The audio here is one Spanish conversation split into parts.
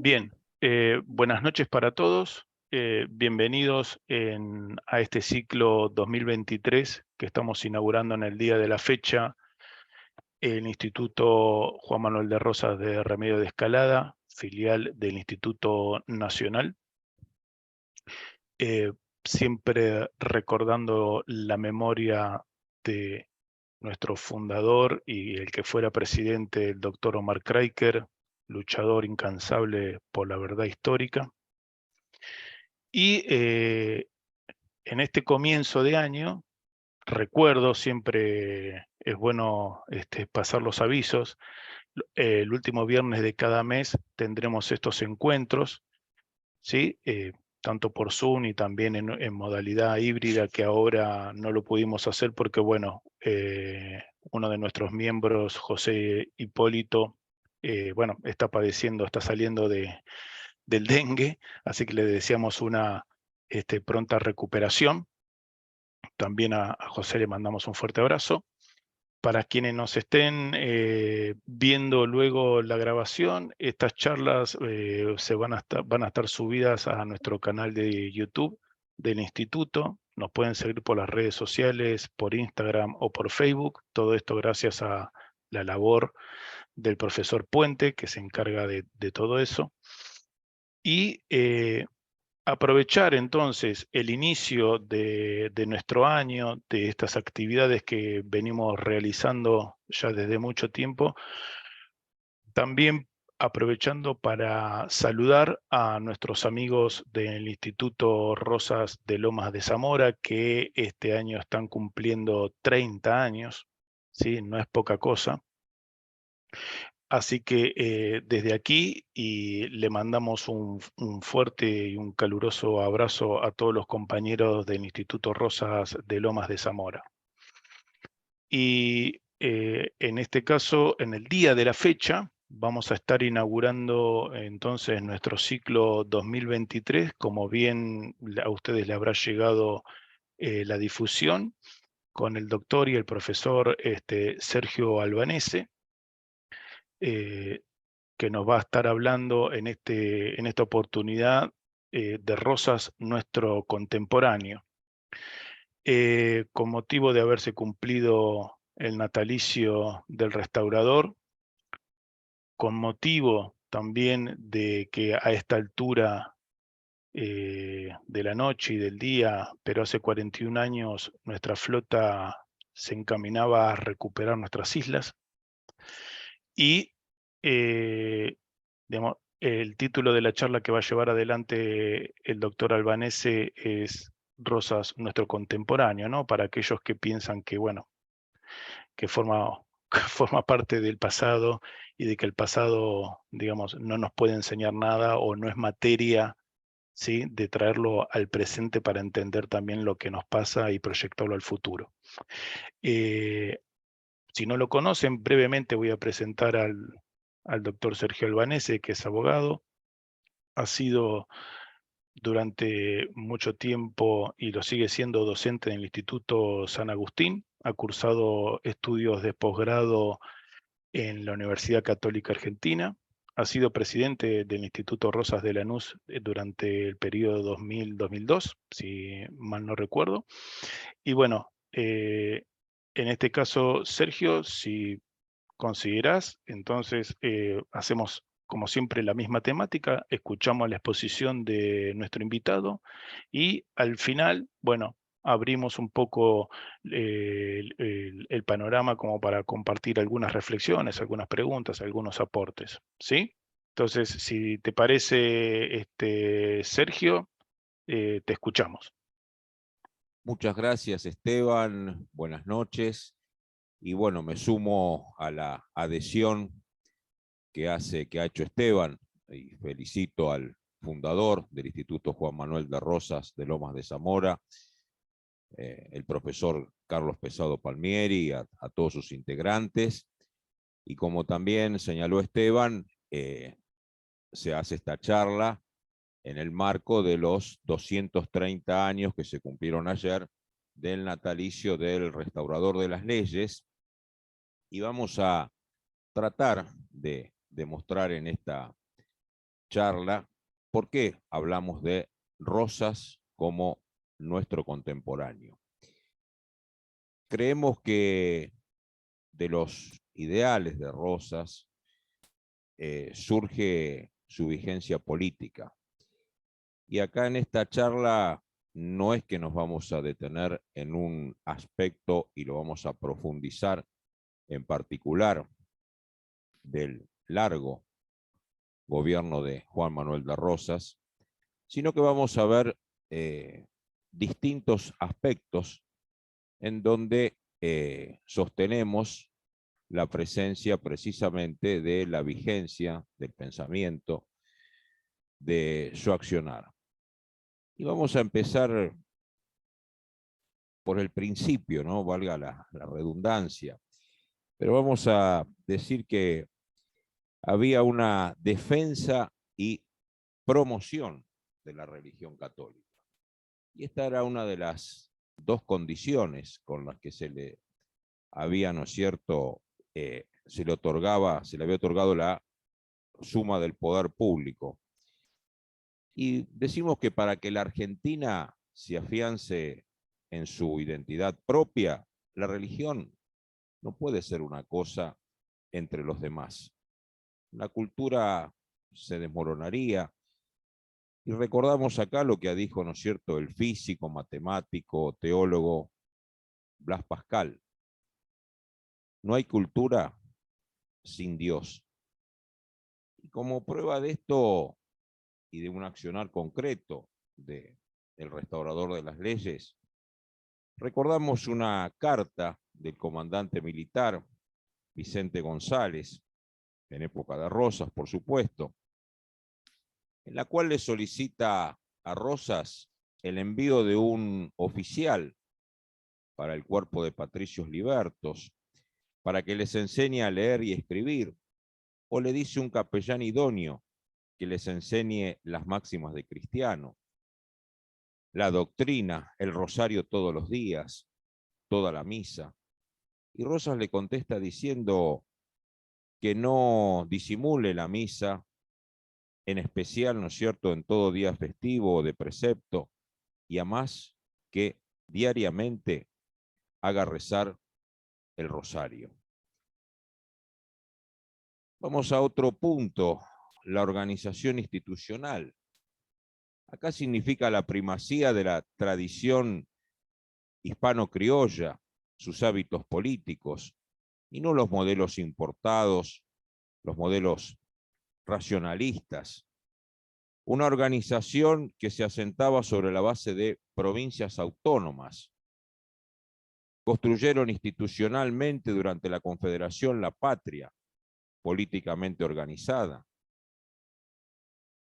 Bien, buenas noches para todos. Bienvenidos a este ciclo 2023 que estamos inaugurando en el día de la fecha, el Instituto Juan Manuel de Rosas de Remedio de Escalada, filial del Instituto Nacional. Siempre recordando la memoria de nuestro fundador y el que fuera presidente, el doctor Omar Kraiker, luchador incansable por la verdad histórica. Y en este comienzo de año, recuerdo, siempre es bueno pasar los avisos, el último viernes de cada mes tendremos estos encuentros, ¿sí? Tanto por Zoom y también en modalidad híbrida, que ahora no lo pudimos hacer porque, bueno, uno de nuestros miembros, José Hipólito, bueno, está padeciendo, está saliendo del dengue, así que le deseamos una pronta recuperación. También a José le mandamos un fuerte abrazo. Para quienes nos estén viendo luego la grabación, estas charlas van a estar subidas a nuestro canal de YouTube del Instituto. Nos pueden seguir por las redes sociales, por Instagram o por Facebook. Todo esto gracias a la labor del profesor Puente, que se encarga de todo eso. Y aprovechar entonces el inicio de nuestro año, de estas actividades que venimos realizando ya desde mucho tiempo, también aprovechando para saludar a nuestros amigos del Instituto Rosas de Lomas de Zamora, que este año están cumpliendo 30 años, ¿sí? No es poca cosa. Así que desde aquí y le mandamos un fuerte y un caluroso abrazo a todos los compañeros del Instituto Rosas de Lomas de Zamora. Y en este caso, en el día de la fecha, vamos a estar inaugurando entonces nuestro ciclo 2023, como bien a ustedes le habrá llegado la difusión, con el doctor y el profesor Sergio Albanese, que nos va a estar hablando en esta oportunidad de Rosas, nuestro contemporáneo. Con motivo de haberse cumplido el natalicio del restaurador, con motivo también de que a esta altura de la noche y del día, pero hace 41 años, nuestra flota se encaminaba a recuperar nuestras islas, y digamos, el título de la charla que va a llevar adelante el doctor Albanese es Rosas, nuestro contemporáneo, ¿no? Para aquellos que piensan que, bueno, que forma, que forma parte del pasado y de que el pasado, digamos, no nos puede enseñar nada o no es materia, ¿sí? De traerlo al presente para entender también lo que nos pasa y proyectarlo al futuro. Si no lo conocen, brevemente voy a presentar al doctor Sergio Albanese, que es abogado. Ha sido durante mucho tiempo y lo sigue siendo docente en el Instituto San Agustín. Ha cursado estudios de posgrado en la Universidad Católica Argentina. Ha sido presidente del Instituto Rosas de Lanús durante el periodo 2000-2002, si mal no recuerdo. Y bueno, en este caso, Sergio, si considerás, entonces hacemos como siempre la misma temática, escuchamos la exposición de nuestro invitado y al final, bueno, abrimos un poco el panorama como para compartir algunas reflexiones, algunas preguntas, algunos aportes, ¿sí? Entonces, si te parece, Sergio, te escuchamos. Muchas gracias, Esteban. Buenas noches. Y bueno, me sumo a la adhesión que ha hecho Esteban y felicito al fundador del Instituto Juan Manuel de Rosas de Lomas de Zamora, el profesor Carlos Pesado Palmieri, a todos sus integrantes. Y como también señaló Esteban, se hace esta charla en el marco de los 230 años que se cumplieron ayer del natalicio del restaurador de las leyes, y vamos a tratar de demostrar en esta charla, ¿por qué hablamos de Rosas como nuestro contemporáneo? Creemos que de los ideales de Rosas surge su vigencia política. Y acá en esta charla no es que nos vamos a detener en un aspecto y lo vamos a profundizar en particular del largo gobierno de Juan Manuel de Rosas, sino que vamos a ver distintos aspectos en donde sostenemos la presencia precisamente de la vigencia del pensamiento, de su accionar. Y vamos a empezar por el principio, ¿no? Valga la redundancia, pero vamos a decir que había una defensa y promoción de la religión católica. Y esta era una de las dos condiciones con las que se le había, ¿no es cierto?, se le había otorgado la suma del poder público. Y decimos que para que la Argentina se afiance en su identidad propia, la religión no puede ser una cosa entre los demás. La cultura se desmoronaría. Y recordamos acá lo que dijo, ¿no es cierto?, el físico, matemático, teólogo Blas Pascal. No hay cultura sin Dios. Y como prueba de esto y de un accionar concreto del restaurador de las leyes, recordamos una carta del comandante militar Vicente González, en época de Rosas, por supuesto, en la cual le solicita a Rosas el envío de un oficial para el cuerpo de patricios libertos, para que les enseñe a leer y escribir, o le dice un capellán idóneo que les enseñe las máximas de cristiano, la doctrina, el rosario todos los días, toda la misa. Y Rosas le contesta diciendo que no disimule la misa, en especial, ¿no es cierto?, en todo día festivo o de precepto, y además que diariamente haga rezar el rosario. Vamos a otro punto, la organización institucional. Acá significa la primacía de la tradición hispano-criolla, sus hábitos políticos, y no los modelos importados, los modelos racionalistas. Una organización que se asentaba sobre la base de provincias autónomas. Construyeron institucionalmente durante la Confederación la patria, políticamente organizada.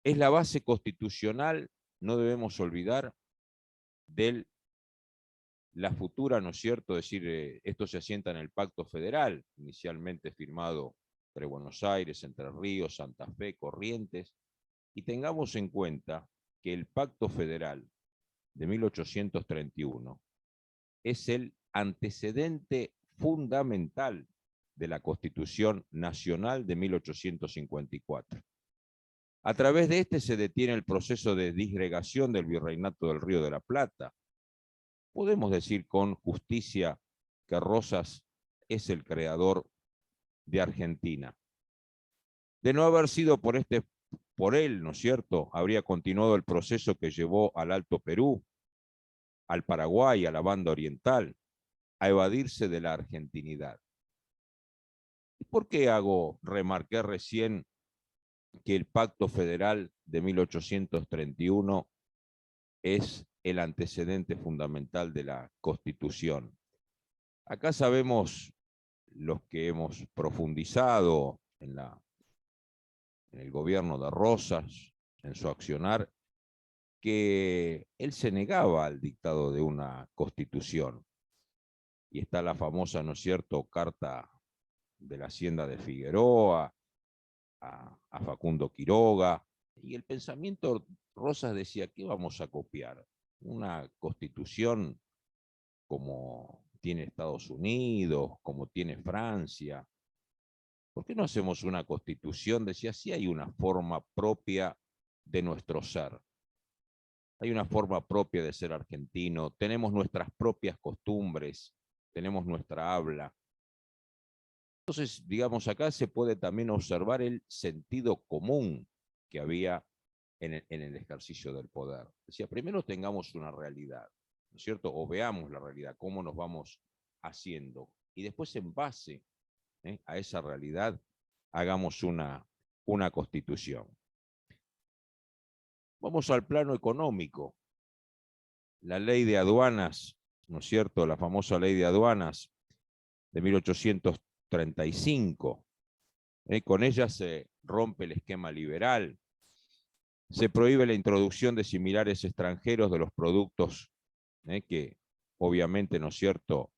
Es la base constitucional, no debemos olvidar, de la futura, ¿no es cierto? Es decir, esto se asienta en el Pacto Federal, inicialmente firmado entre Buenos Aires, Entre Ríos, Santa Fe, Corrientes, y tengamos en cuenta que el Pacto Federal de 1831 es el antecedente fundamental de la Constitución Nacional de 1854. A través de este se detiene el proceso de disgregación del Virreinato del Río de la Plata. Podemos decir con justicia que Rosas es el creador de Argentina. De no haber sido por él, ¿no es cierto?, habría continuado el proceso que llevó al Alto Perú, al Paraguay, a la banda oriental, a evadirse de la argentinidad. ¿Y por qué remarqué recién que el Pacto Federal de 1831 es el antecedente fundamental de la Constitución? Acá sabemos, los que hemos profundizado en el gobierno de Rosas, en su accionar, que él se negaba al dictado de una Constitución. Y está la famosa, ¿no es cierto?, carta de la Hacienda de Figueroa a Facundo Quiroga, y el pensamiento Rosas decía, ¿qué vamos a copiar? Una Constitución como tiene Estados Unidos, como tiene Francia. ¿Por qué no hacemos una constitución? Decía, sí hay una forma propia de nuestro ser. Hay una forma propia de ser argentino, tenemos nuestras propias costumbres, tenemos nuestra habla. Entonces, digamos, acá se puede también observar el sentido común que había en el ejercicio del poder. Decía, primero tengamos una realidad, ¿no es cierto? O veamos la realidad, cómo nos vamos haciendo. Y después, en base a esa realidad, hagamos una constitución. Vamos al plano económico. La ley de aduanas, ¿no es cierto? La famosa ley de aduanas de 1835. Con ella se rompe el esquema liberal. Se prohíbe la introducción de similares extranjeros de los productos que obviamente, ¿no es cierto?,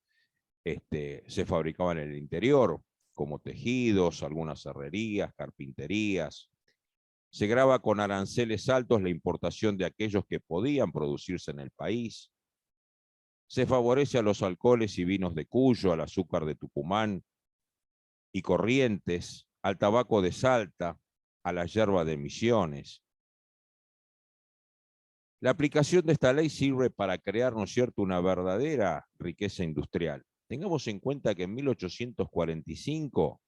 se fabricaban en el interior, como tejidos, algunas herrerías, carpinterías. Se grava con aranceles altos la importación de aquellos que podían producirse en el país. Se favorece a los alcoholes y vinos de Cuyo, al azúcar de Tucumán y Corrientes, al tabaco de Salta, a la yerba de Misiones. La aplicación de esta ley sirve para crear, ¿no es cierto?, una verdadera riqueza industrial. Tengamos en cuenta que en 1845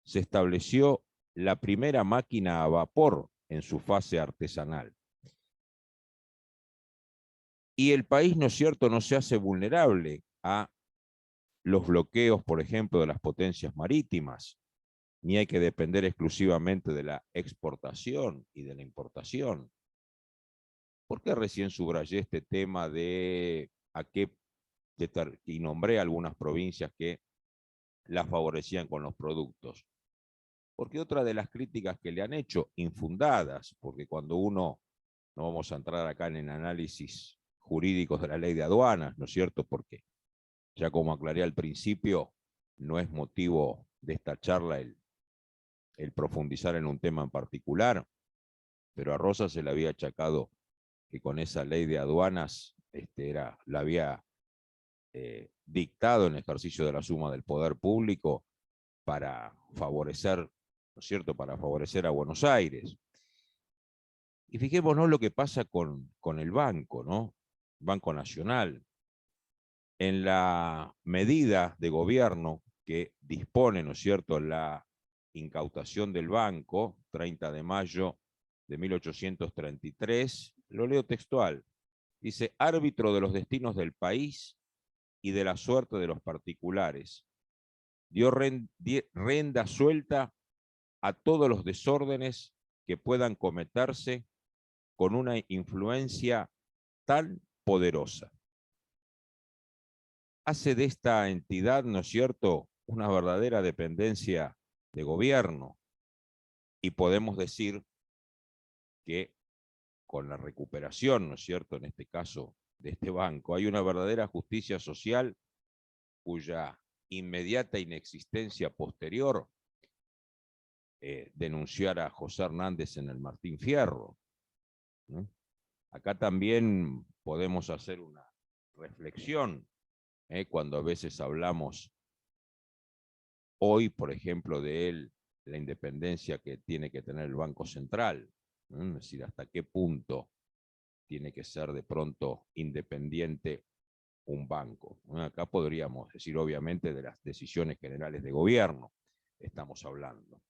se estableció la primera máquina a vapor en su fase artesanal. Y el país, ¿no es cierto?, no se hace vulnerable a los bloqueos, por ejemplo, de las potencias marítimas, ni hay que depender exclusivamente de la exportación y de la importación. ¿Por qué recién subrayé este tema de y nombré algunas provincias que las favorecían con los productos? Porque otra de las críticas que le han hecho, infundadas, porque cuando uno, no vamos a entrar acá en el análisis jurídicos de la ley de aduanas, ¿no es cierto? Porque ya como aclaré al principio, no es motivo de esta charla el profundizar en un tema en particular, pero a Rosa se le había achacado que con esa ley de aduanas la había dictado en el ejercicio de la suma del poder público para favorecer, ¿no es cierto?, para favorecer a Buenos Aires. Y fijémonos lo que pasa con el banco, ¿no? Banco Nacional. En la medida de gobierno que dispone, ¿no es cierto?, la incautación del banco, 30 de mayo de 1833, lo leo textual, dice, árbitro de los destinos del país y de la suerte de los particulares, dio rienda suelta a todos los desórdenes que puedan cometerse con una influencia tan poderosa. Hace de esta entidad, ¿no es cierto?, una verdadera dependencia de gobierno. Y podemos decir que con la recuperación, ¿no es cierto?, en este caso de este banco, hay una verdadera justicia social cuya inmediata inexistencia posterior denunciara a José Hernández en el Martín Fierro, ¿no? Acá también podemos hacer una reflexión cuando a veces hablamos hoy, por ejemplo, de la independencia que tiene que tener el Banco Central, ¿no? Es decir, hasta qué punto tiene que ser de pronto independiente un banco, ¿no? Acá podríamos decir, obviamente, de las decisiones generales de gobierno estamos hablando.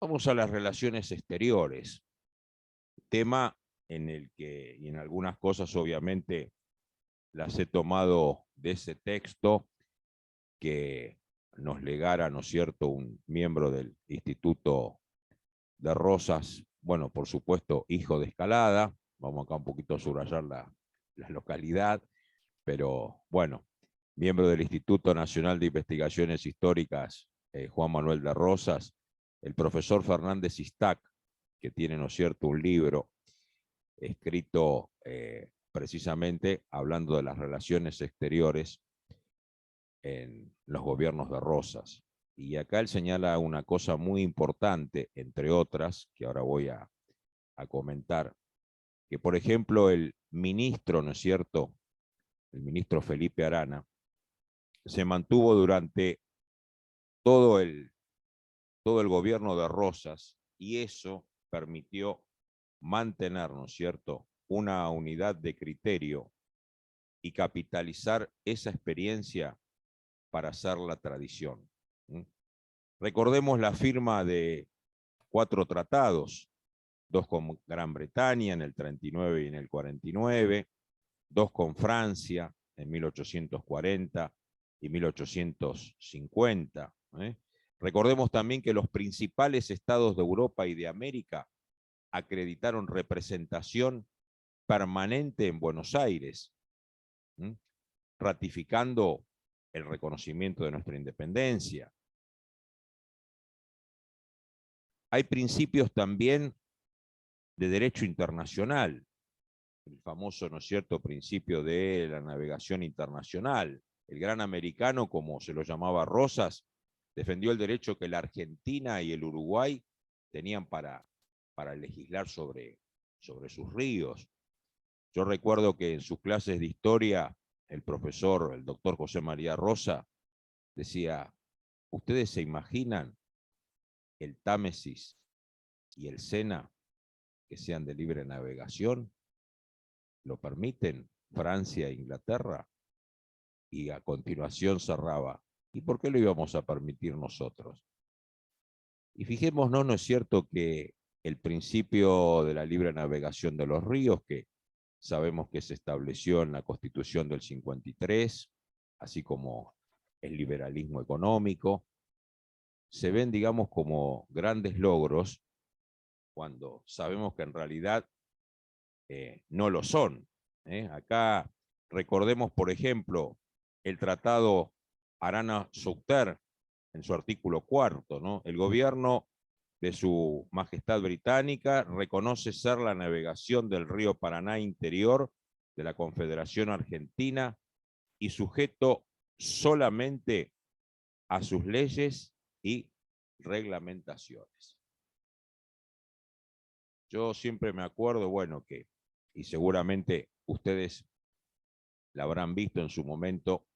Vamos a las relaciones exteriores, tema en el que, y en algunas cosas obviamente las he tomado de ese texto que nos legara, ¿no es cierto?, un miembro del Instituto de Rosas, bueno, por supuesto, hijo de Escalada, vamos acá un poquito a subrayar la localidad, pero bueno, miembro del Instituto Nacional de Investigaciones Históricas, Juan Manuel de Rosas, el profesor Fernández Istac, que tiene, ¿no es cierto?, un libro escrito precisamente hablando de las relaciones exteriores en los gobiernos de Rosas. Y acá él señala una cosa muy importante, entre otras, que ahora voy a comentar, que por ejemplo el ministro, ¿no es cierto?, el ministro Felipe Arana, se mantuvo durante todo el gobierno de Rosas, y eso permitió mantener, ¿no es cierto?, una unidad de criterio y capitalizar esa experiencia para hacer la tradición. Recordemos la firma de 4 tratados, 2 con Gran Bretaña en el 39 y en el 49, 2 con Francia en 1840 y 1850. Recordemos también que los principales estados de Europa y de América acreditaron representación permanente en Buenos Aires, ratificando el reconocimiento de nuestra independencia. Hay principios también de derecho internacional, el famoso, ¿no es cierto?, principio de la navegación internacional. El gran americano, como se lo llamaba Rosas, defendió el derecho que la Argentina y el Uruguay tenían para legislar sobre sus ríos. Yo recuerdo que en sus clases de historia, el profesor, el doctor José María Rosa, decía, ¿ustedes se imaginan el Támesis y el Sena que sean de libre navegación? ¿Lo permiten Francia e Inglaterra? Y a continuación cerraba, ¿y por qué lo íbamos a permitir nosotros? Y fijémonos, ¿no es cierto?, que el principio de la libre navegación de los ríos, que sabemos que se estableció en la Constitución del 53, así como el liberalismo económico, se ven, digamos, como grandes logros cuando sabemos que en realidad no lo son. Acá recordemos, por ejemplo, el Tratado Arana-Souter, en su artículo 4, ¿no? El gobierno de su Majestad Británica reconoce ser la navegación del río Paraná interior de la Confederación Argentina y sujeto solamente a sus leyes y reglamentaciones. Yo siempre me acuerdo, bueno, y seguramente ustedes la habrán visto en su momento,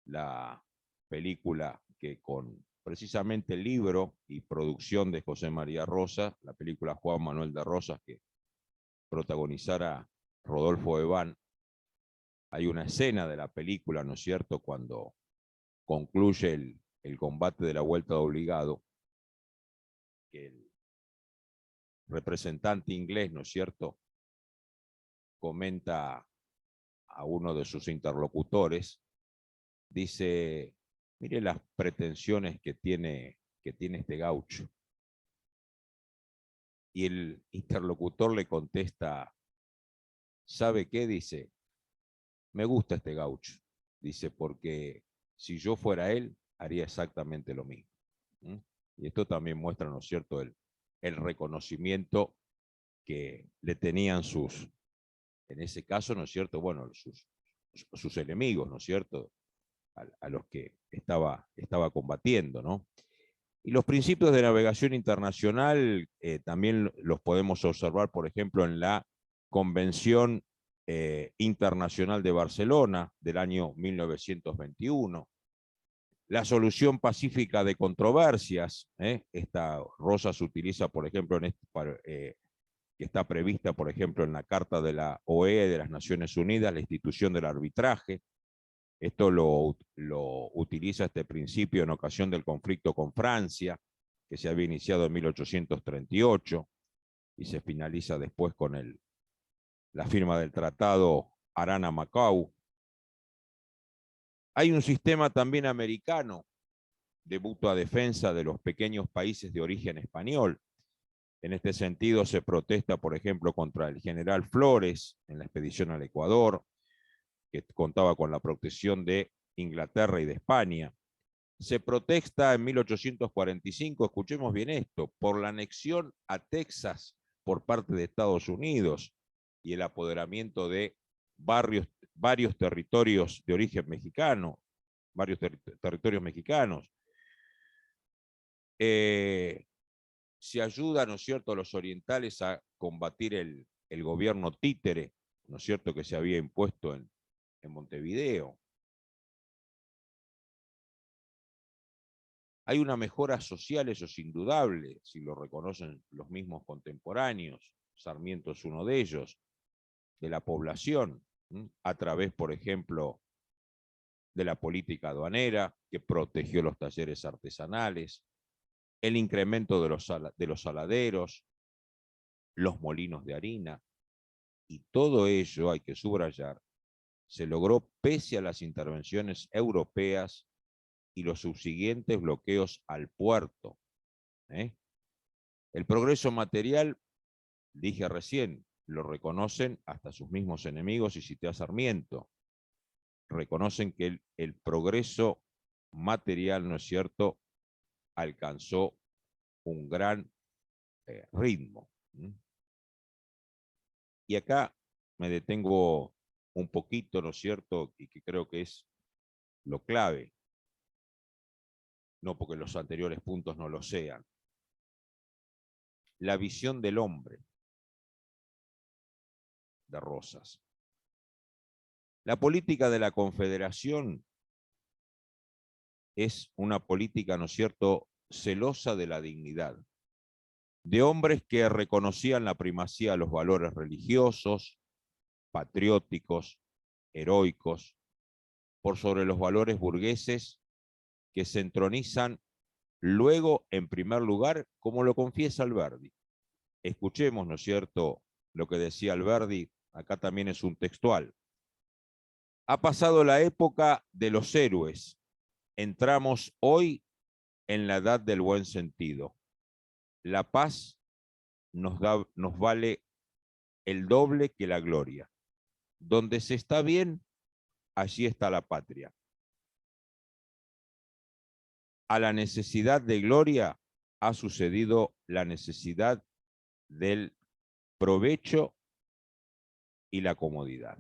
la película que con precisamente el libro y producción de José María Rosas, la película Juan Manuel de Rosas, que protagonizara Rodolfo Eván. Hay una escena de la película, ¿no es cierto?, cuando concluye el combate de la Vuelta de Obligado, que el representante inglés, ¿no es cierto?, comenta a uno de sus interlocutores, dice, mire las pretensiones que tiene este gaucho. Y el interlocutor le contesta, ¿sabe qué? Dice, me gusta este gaucho. Dice, porque si yo fuera él, haría exactamente lo mismo. Y esto también muestra, ¿no es cierto?, el reconocimiento que le tenían en ese caso, ¿no es cierto?, bueno, sus enemigos, ¿no es cierto?, a los que estaba combatiendo, ¿no? Y los principios de navegación internacional también los podemos observar, por ejemplo, en la Convención Internacional de Barcelona del año 1921. La solución pacífica de controversias, esta Rosa se utiliza, por ejemplo, que está prevista, por ejemplo, en la Carta de la OEA de las Naciones Unidas, la institución del arbitraje. Esto lo utiliza este principio en ocasión del conflicto con Francia, que se había iniciado en 1838 y se finaliza después con la firma del Tratado Arana-Macau. Hay un sistema también americano de mutua defensa de los pequeños países de origen español. En este sentido se protesta, por ejemplo, contra el general Flores en la expedición al Ecuador, que contaba con la protección de Inglaterra y de España. Se protesta en 1845, escuchemos bien esto, por la anexión a Texas por parte de Estados Unidos y el apoderamiento de varios territorios de origen mexicano, territorios mexicanos. Se ayuda, ¿no es cierto?, a los orientales a combatir el gobierno títere, ¿no es cierto?, que se había impuesto en Montevideo. Hay una mejora social, eso es indudable, si lo reconocen los mismos contemporáneos. Sarmiento es uno de ellos, de la población, a través, por ejemplo, de la política aduanera, que protegió los talleres artesanales, el incremento de los saladeros, los molinos de harina, y todo ello, hay que subrayar, se logró pese a las intervenciones europeas y los subsiguientes bloqueos al puerto. El progreso material, dije recién, lo reconocen hasta sus mismos enemigos, y cité a Sarmiento. Reconocen que el progreso material, ¿no es cierto?, alcanzó un gran ritmo. Y acá me detengo un poquito, ¿no es cierto?, y que creo que es lo clave, no porque los anteriores puntos no lo sean. La visión del hombre de Rosas. La política de la Confederación es una política, ¿no es cierto?, celosa de la dignidad, de hombres que reconocían la primacía de los valores religiosos, patrióticos, heroicos, por sobre los valores burgueses que se entronizan luego en primer lugar, como lo confiesa Alberdi. Escuchemos, ¿no es cierto?, lo que decía Alberdi, acá también es un textual. Ha pasado la época de los héroes, entramos hoy en la edad del buen sentido. La paz nos vale el doble que la gloria. Donde se está bien, allí está la patria. A la necesidad de gloria ha sucedido la necesidad del provecho y la comodidad.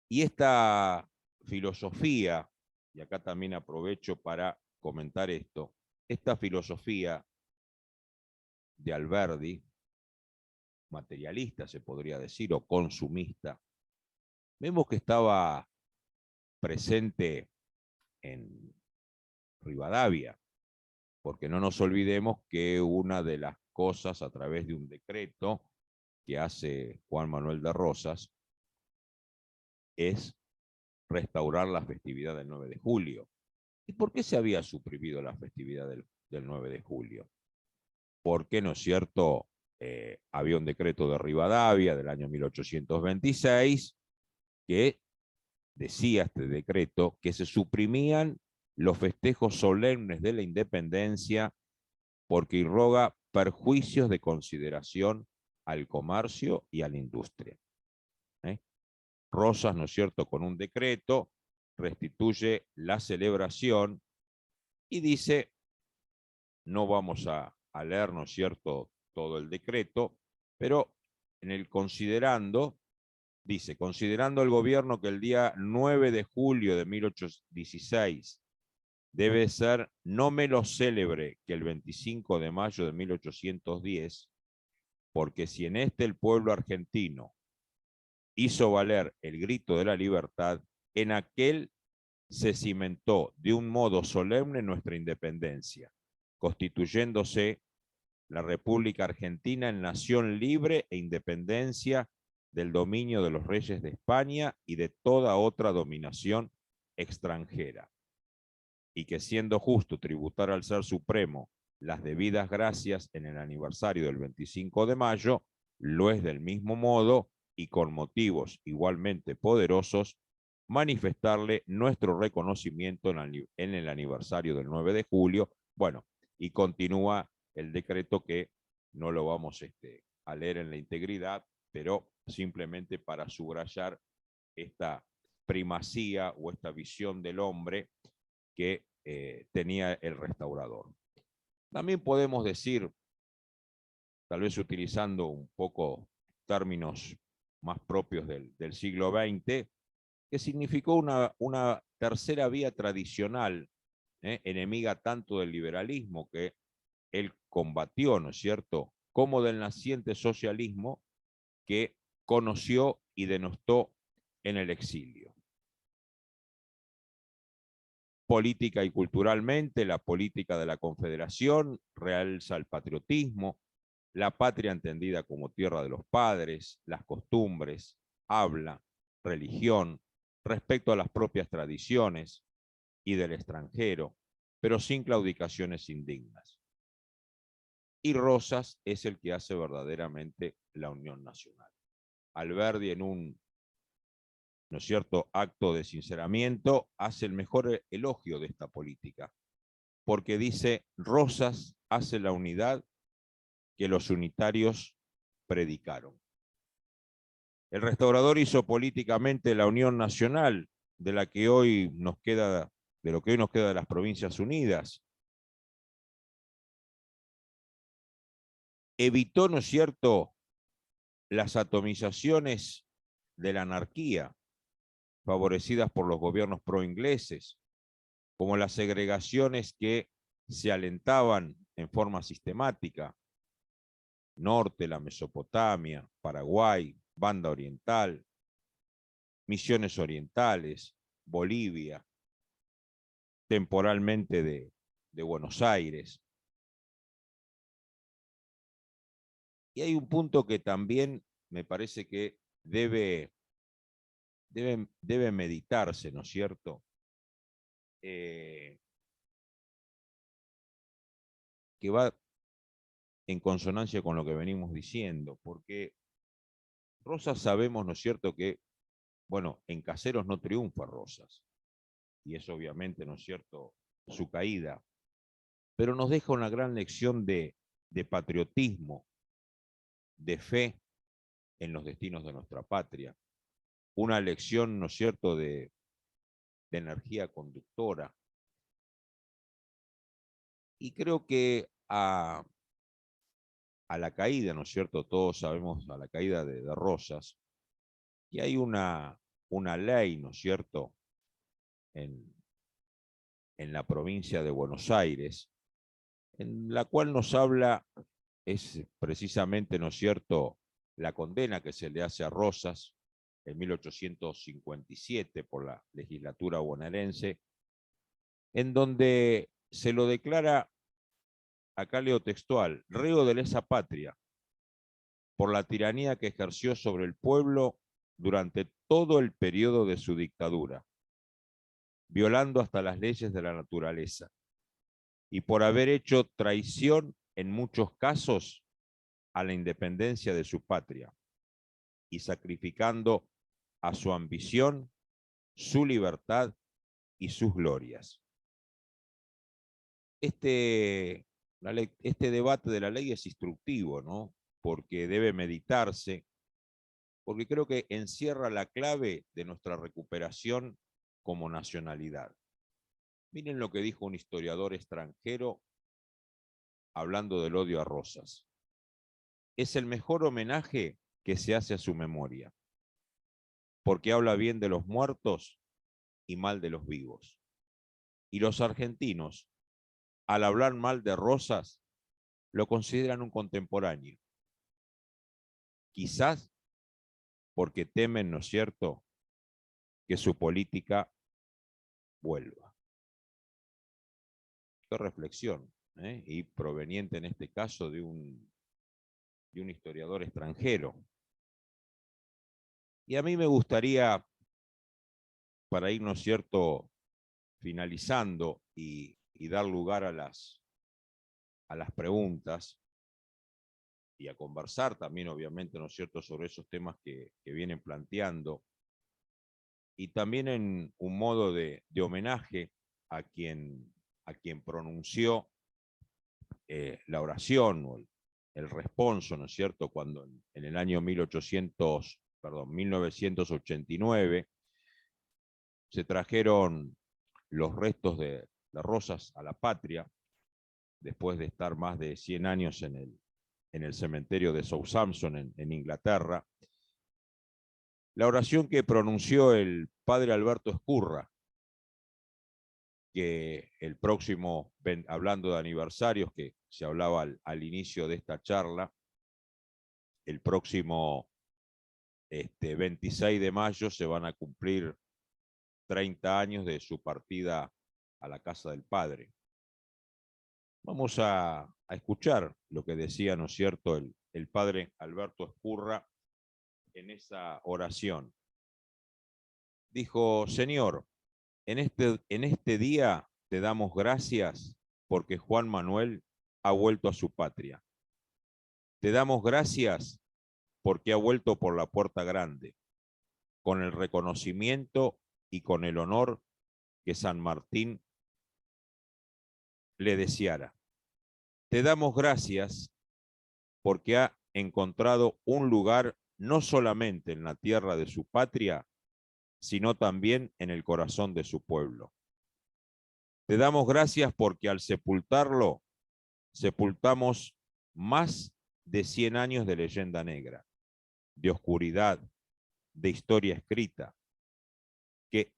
Y esta filosofía, y acá también aprovecho para comentar esto, esta filosofía de Alberdi, materialista se podría decir, o consumista, vemos que estaba presente en Rivadavia, porque no nos olvidemos que una de las cosas a través de un decreto que hace Juan Manuel de Rosas es restaurar la festividad del 9 de julio. ¿Y por qué se había suprimido la festividad del 9 de julio? Porque, ¿no es cierto?, había un decreto de Rivadavia del año 1826 que decía, este decreto, que se suprimían los festejos solemnes de la independencia porque irroga perjuicios de consideración al comercio y a la industria. Rosas, ¿no es cierto?, con un decreto restituye la celebración y dice, no vamos a leer, ¿no es cierto?, todo el decreto, pero en el considerando, dice, considerando el gobierno que el día 9 de julio de 1816 debe ser no menos célebre que el 25 de mayo de 1810, porque si en este el pueblo argentino hizo valer el grito de la libertad, en aquel se cimentó de un modo solemne nuestra independencia, constituyéndose la República Argentina en nación libre e independencia del dominio de los reyes de España y de toda otra dominación extranjera, y que siendo justo tributar al Ser Supremo las debidas gracias en el aniversario del 25 de mayo, lo es del mismo modo y con motivos igualmente poderosos, manifestarle nuestro reconocimiento en el aniversario del 9 de julio. Bueno, y continúa el decreto que no lo vamos a leer en la integridad, pero simplemente para subrayar esta primacía o esta visión del hombre que tenía el restaurador. También podemos decir, tal vez utilizando un poco términos más propios del siglo XX, que significó una tercera vía tradicional, enemiga tanto del liberalismo que él combatió, ¿no es cierto?, como del naciente socialismo que conoció y denostó en el exilio. política y culturalmente, la política de la Confederación realza el patriotismo, la patria entendida como tierra de los padres, las costumbres, habla, religión, respecto a las propias tradiciones y del extranjero, pero sin claudicaciones indignas. Y Rosas es el que hace verdaderamente la unión nacional. Alberdi, en un, ¿no es cierto?, acto de sinceramiento, hace el mejor elogio de esta política, porque dice: Rosas hace la unidad que los unitarios predicaron. El restaurador hizo políticamente la unión nacional de la que hoy nos queda, de lo que hoy nos queda de las Provincias Unidas. Evitó, ¿no es cierto?, las atomizaciones de la anarquía favorecidas por los gobiernos proingleses, como las segregaciones que se alentaban en forma sistemática: Norte, la Mesopotamia, Paraguay, Banda Oriental, Misiones Orientales, Bolivia, temporalmente de Buenos Aires. Y hay un punto que también me parece que debe meditarse, ¿no es cierto? Que va en consonancia con lo que venimos diciendo, porque Rosas sabemos, ¿no es cierto?, que, bueno, en Caseros no triunfa Rosas, y es obviamente, ¿no es cierto?, su caída, pero nos deja una gran lección de patriotismo, de fe en los destinos de nuestra patria, una lección, ¿no es cierto?, de energía conductora. Y creo que a la caída, ¿no es cierto?, todos sabemos, a la caída de Rosas, y hay una ley, ¿no es cierto?, en la provincia de Buenos Aires, en la cual nos habla, es precisamente, ¿no es cierto?, la condena que se le hace a Rosas en 1857 por la legislatura bonaerense, en donde se lo declara, acá leo textual, reo de lesa patria, por la tiranía que ejerció sobre el pueblo durante todo el periodo de su dictadura, violando hasta las leyes de la naturaleza, y por haber hecho traición en muchos casos a la independencia de su patria, y sacrificando a su ambición, su libertad y sus glorias. Este debate de la ley es instructivo, ¿no?, porque debe meditarse, porque creo que encierra la clave de nuestra recuperación como nacionalidad. Miren lo que dijo un historiador extranjero hablando del odio a Rosas: es el mejor homenaje que se hace a su memoria, porque habla bien de los muertos y mal de los vivos. Y los argentinos, al hablar mal de Rosas, lo consideran un contemporáneo. Quizás porque temen, ¿no es cierto?, que su política vuelva. Qué reflexión, y proveniente en este caso de un historiador extranjero. Y a mí me gustaría, para ir, ¿no es cierto?, finalizando y dar lugar a las preguntas y a conversar también, obviamente, ¿no es cierto?, sobre esos temas que vienen planteando, y también en un modo de homenaje a quien pronunció la oración o el responso, ¿no es cierto?, cuando en el año 1989 se trajeron los restos de Rosas a la patria, después de estar más de 100 años en el cementerio de Southampton, en Inglaterra. La oración que pronunció el padre Alberto Escurra, que el próximo, hablando de aniversarios, que se hablaba al inicio de esta charla, el próximo 26 de mayo se van a cumplir 30 años de su partida a la casa del Padre. Vamos a escuchar lo que decía, ¿no es cierto?, el padre Alberto Ezcurra en esa oración. Dijo: Señor, en este día te damos gracias porque Juan Manuel ha vuelto a su patria. Te damos gracias porque ha vuelto por la puerta grande, con el reconocimiento y con el honor que San Martín le deseara. Te damos gracias porque ha encontrado un lugar no solamente en la tierra de su patria, sino también en el corazón de su pueblo. Te damos gracias porque al sepultarlo, sepultamos más de 100 años de leyenda negra, de oscuridad, de historia escrita, que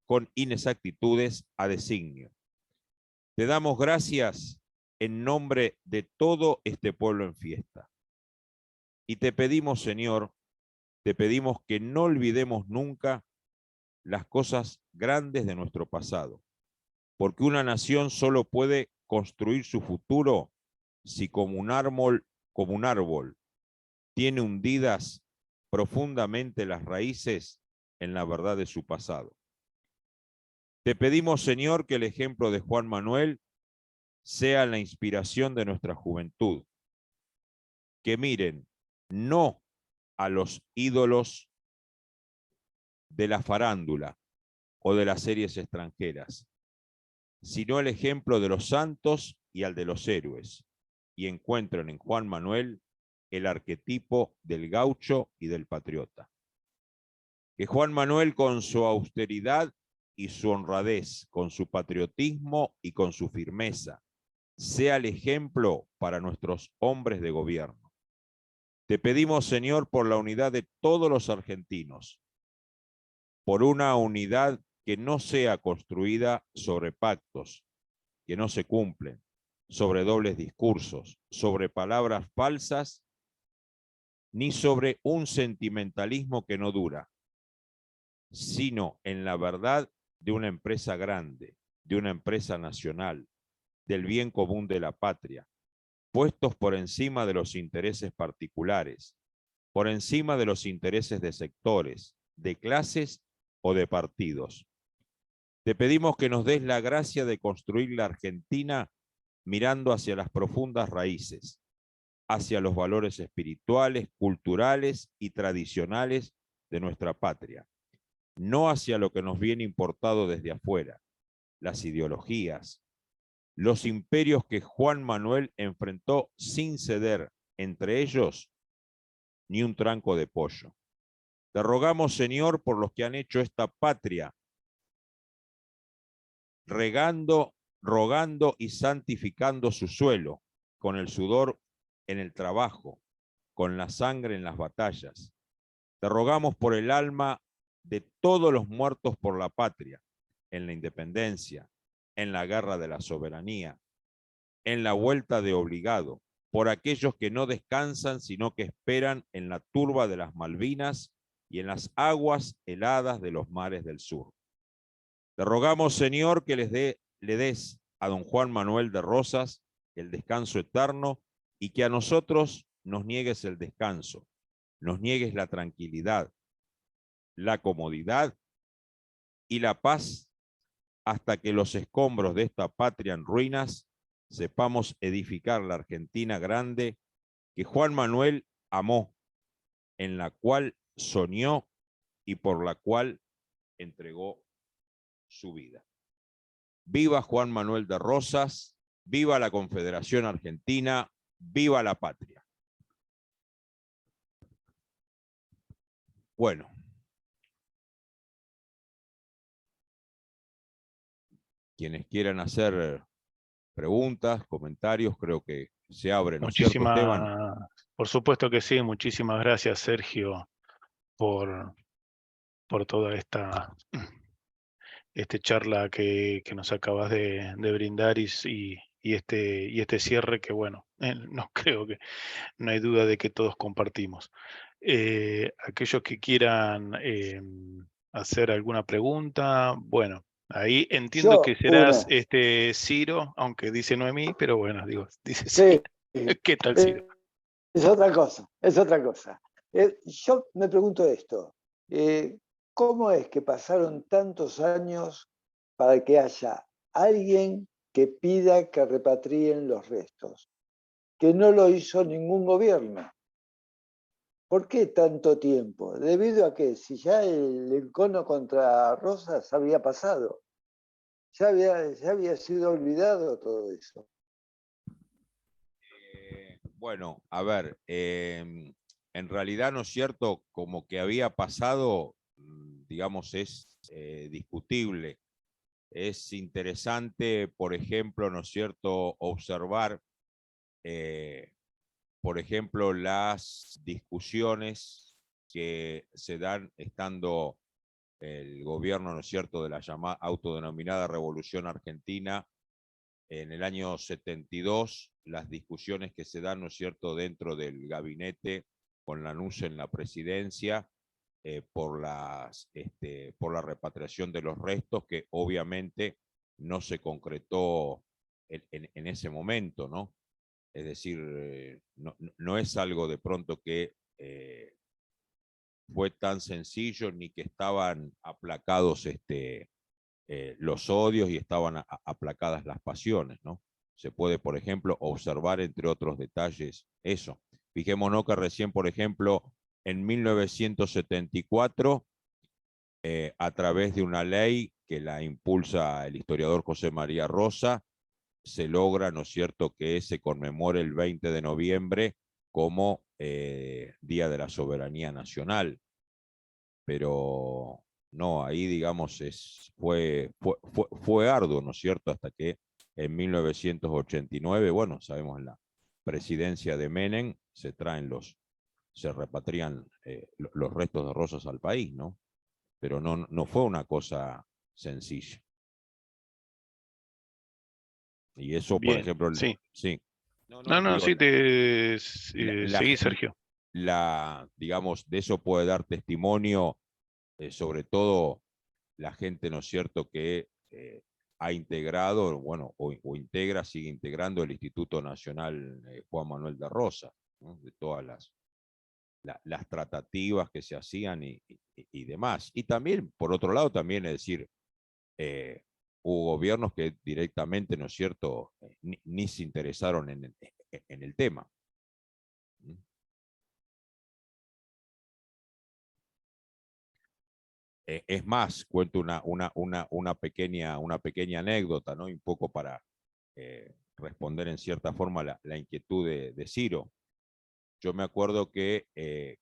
con inexactitudes a designio. Te damos gracias en nombre de todo este pueblo en fiesta. Y te pedimos, Señor, te pedimos que no olvidemos nunca las cosas grandes de nuestro pasado, porque una nación solo puede construir su futuro si como un árbol tiene hundidas profundamente las raíces en la verdad de su pasado. Te pedimos, Señor, que el ejemplo de Juan Manuel sea la inspiración de nuestra juventud, que miren no a los ídolos de la farándula o de las series extranjeras, sino el ejemplo de los santos y al de los héroes, y encuentren en Juan Manuel el arquetipo del gaucho y del patriota. Que Juan Manuel, con su austeridad y su honradez, con su patriotismo y con su firmeza, sea el ejemplo para nuestros hombres de gobierno. Te pedimos, Señor, por la unidad de todos los argentinos, por una unidad que no sea construida sobre pactos que no se cumplen, sobre dobles discursos, sobre palabras falsas, ni sobre un sentimentalismo que no dura, sino en la verdad de una empresa grande, de una empresa nacional, del bien común de la patria, puestos por encima de los intereses particulares, por encima de los intereses de sectores, de clases o de partidos. Te pedimos que nos des la gracia de construir la Argentina mirando hacia las profundas raíces, hacia los valores espirituales, culturales y tradicionales de nuestra patria, no hacia lo que nos viene importado desde afuera, las ideologías, los imperios que Juan Manuel enfrentó sin ceder, entre ellos ni un tranco de pollo. Te rogamos, Señor, por los que han hecho esta patria, rogando y santificando su suelo, con el sudor en el trabajo, con la sangre en las batallas. Te rogamos por el alma de todos los muertos por la patria, en la independencia, en la guerra de la soberanía, en la vuelta de obligado, por aquellos que no descansan, sino que esperan en la turba de las Malvinas y en las aguas heladas de los mares del sur. Te rogamos, Señor, que le des a don Juan Manuel de Rosas el descanso eterno y que a nosotros nos niegues el descanso, nos niegues la tranquilidad, la comodidad y la paz hasta que los escombros de esta patria en ruinas sepamos edificar la Argentina grande que Juan Manuel amó, en la cual soñó y por la cual entregó su vida. Viva Juan Manuel de Rosas, viva la Confederación Argentina, viva la patria. Bueno. Quienes quieran hacer preguntas, comentarios, creo que se abre, ¿no es cierto, Esteban? Por supuesto que sí, muchísimas gracias, Sergio, por toda esta charla que nos acabas de brindar y este cierre que, bueno, no creo que no hay duda de que todos compartimos. Aquellos que quieran hacer alguna pregunta, bueno, Ahí entiendo que Yo, serás una. Ciro, aunque dice Noemí, pero bueno, digo, dice Sí, Ciro. ¿Qué tal, Ciro? es otra cosa, es otra cosa. Yo me pregunto esto, ¿cómo es que pasaron tantos años para que haya alguien que pida que repatrien los restos? Que no lo hizo ningún gobierno. ¿Por qué tanto tiempo? ¿Debido a que si ya el encono contra Rosas había pasado? Ya había sido olvidado todo eso. Bueno, a ver, en realidad, ¿no es cierto? Como que había pasado, digamos, es discutible. Es interesante, por ejemplo, ¿no es cierto?, observar, por ejemplo, las discusiones que se dan estando el gobierno, ¿no es cierto?, de la llamada autodenominada Revolución Argentina en el año 72, las discusiones que se dan, ¿no es cierto?, dentro del gabinete con Lanús en la presidencia, por la repatriación de los restos, que obviamente no se concretó en ese momento, ¿no? Es decir, no es algo de pronto que fue tan sencillo, ni que estaban aplacados los odios y estaban aplacadas las pasiones, ¿no? Se puede, por ejemplo, observar, entre otros detalles, eso. Fijémonos que recién, por ejemplo, en 1974, a través de una ley que la impulsa el historiador José María Rosa, se logra, ¿no es cierto?, que se conmemore el 20 de noviembre como Día de la Soberanía Nacional. Pero no, ahí, digamos, fue arduo, ¿no es cierto?, hasta que en 1989, bueno, sabemos, en la presidencia de Menem se repatrian los restos de Rosas al país, ¿no? Pero no fue una cosa sencilla. Y eso, por Bien, ejemplo, sí. sí. No, Digo, sí, seguí, Sergio. digamos, de eso puede dar testimonio, sobre todo la gente, ¿no es cierto?, que ha integrado, bueno, o integra, sigue integrando el Instituto Nacional Juan Manuel de Rosas, ¿no?, de todas las tratativas que se hacían y demás. Y también, por otro lado, también es decir, hubo gobiernos que directamente, ¿no es cierto?, ni se interesaron en el tema. Es más, cuento una pequeña anécdota, ¿no?, un poco para responder en cierta forma la inquietud de Ciro. Yo me acuerdo que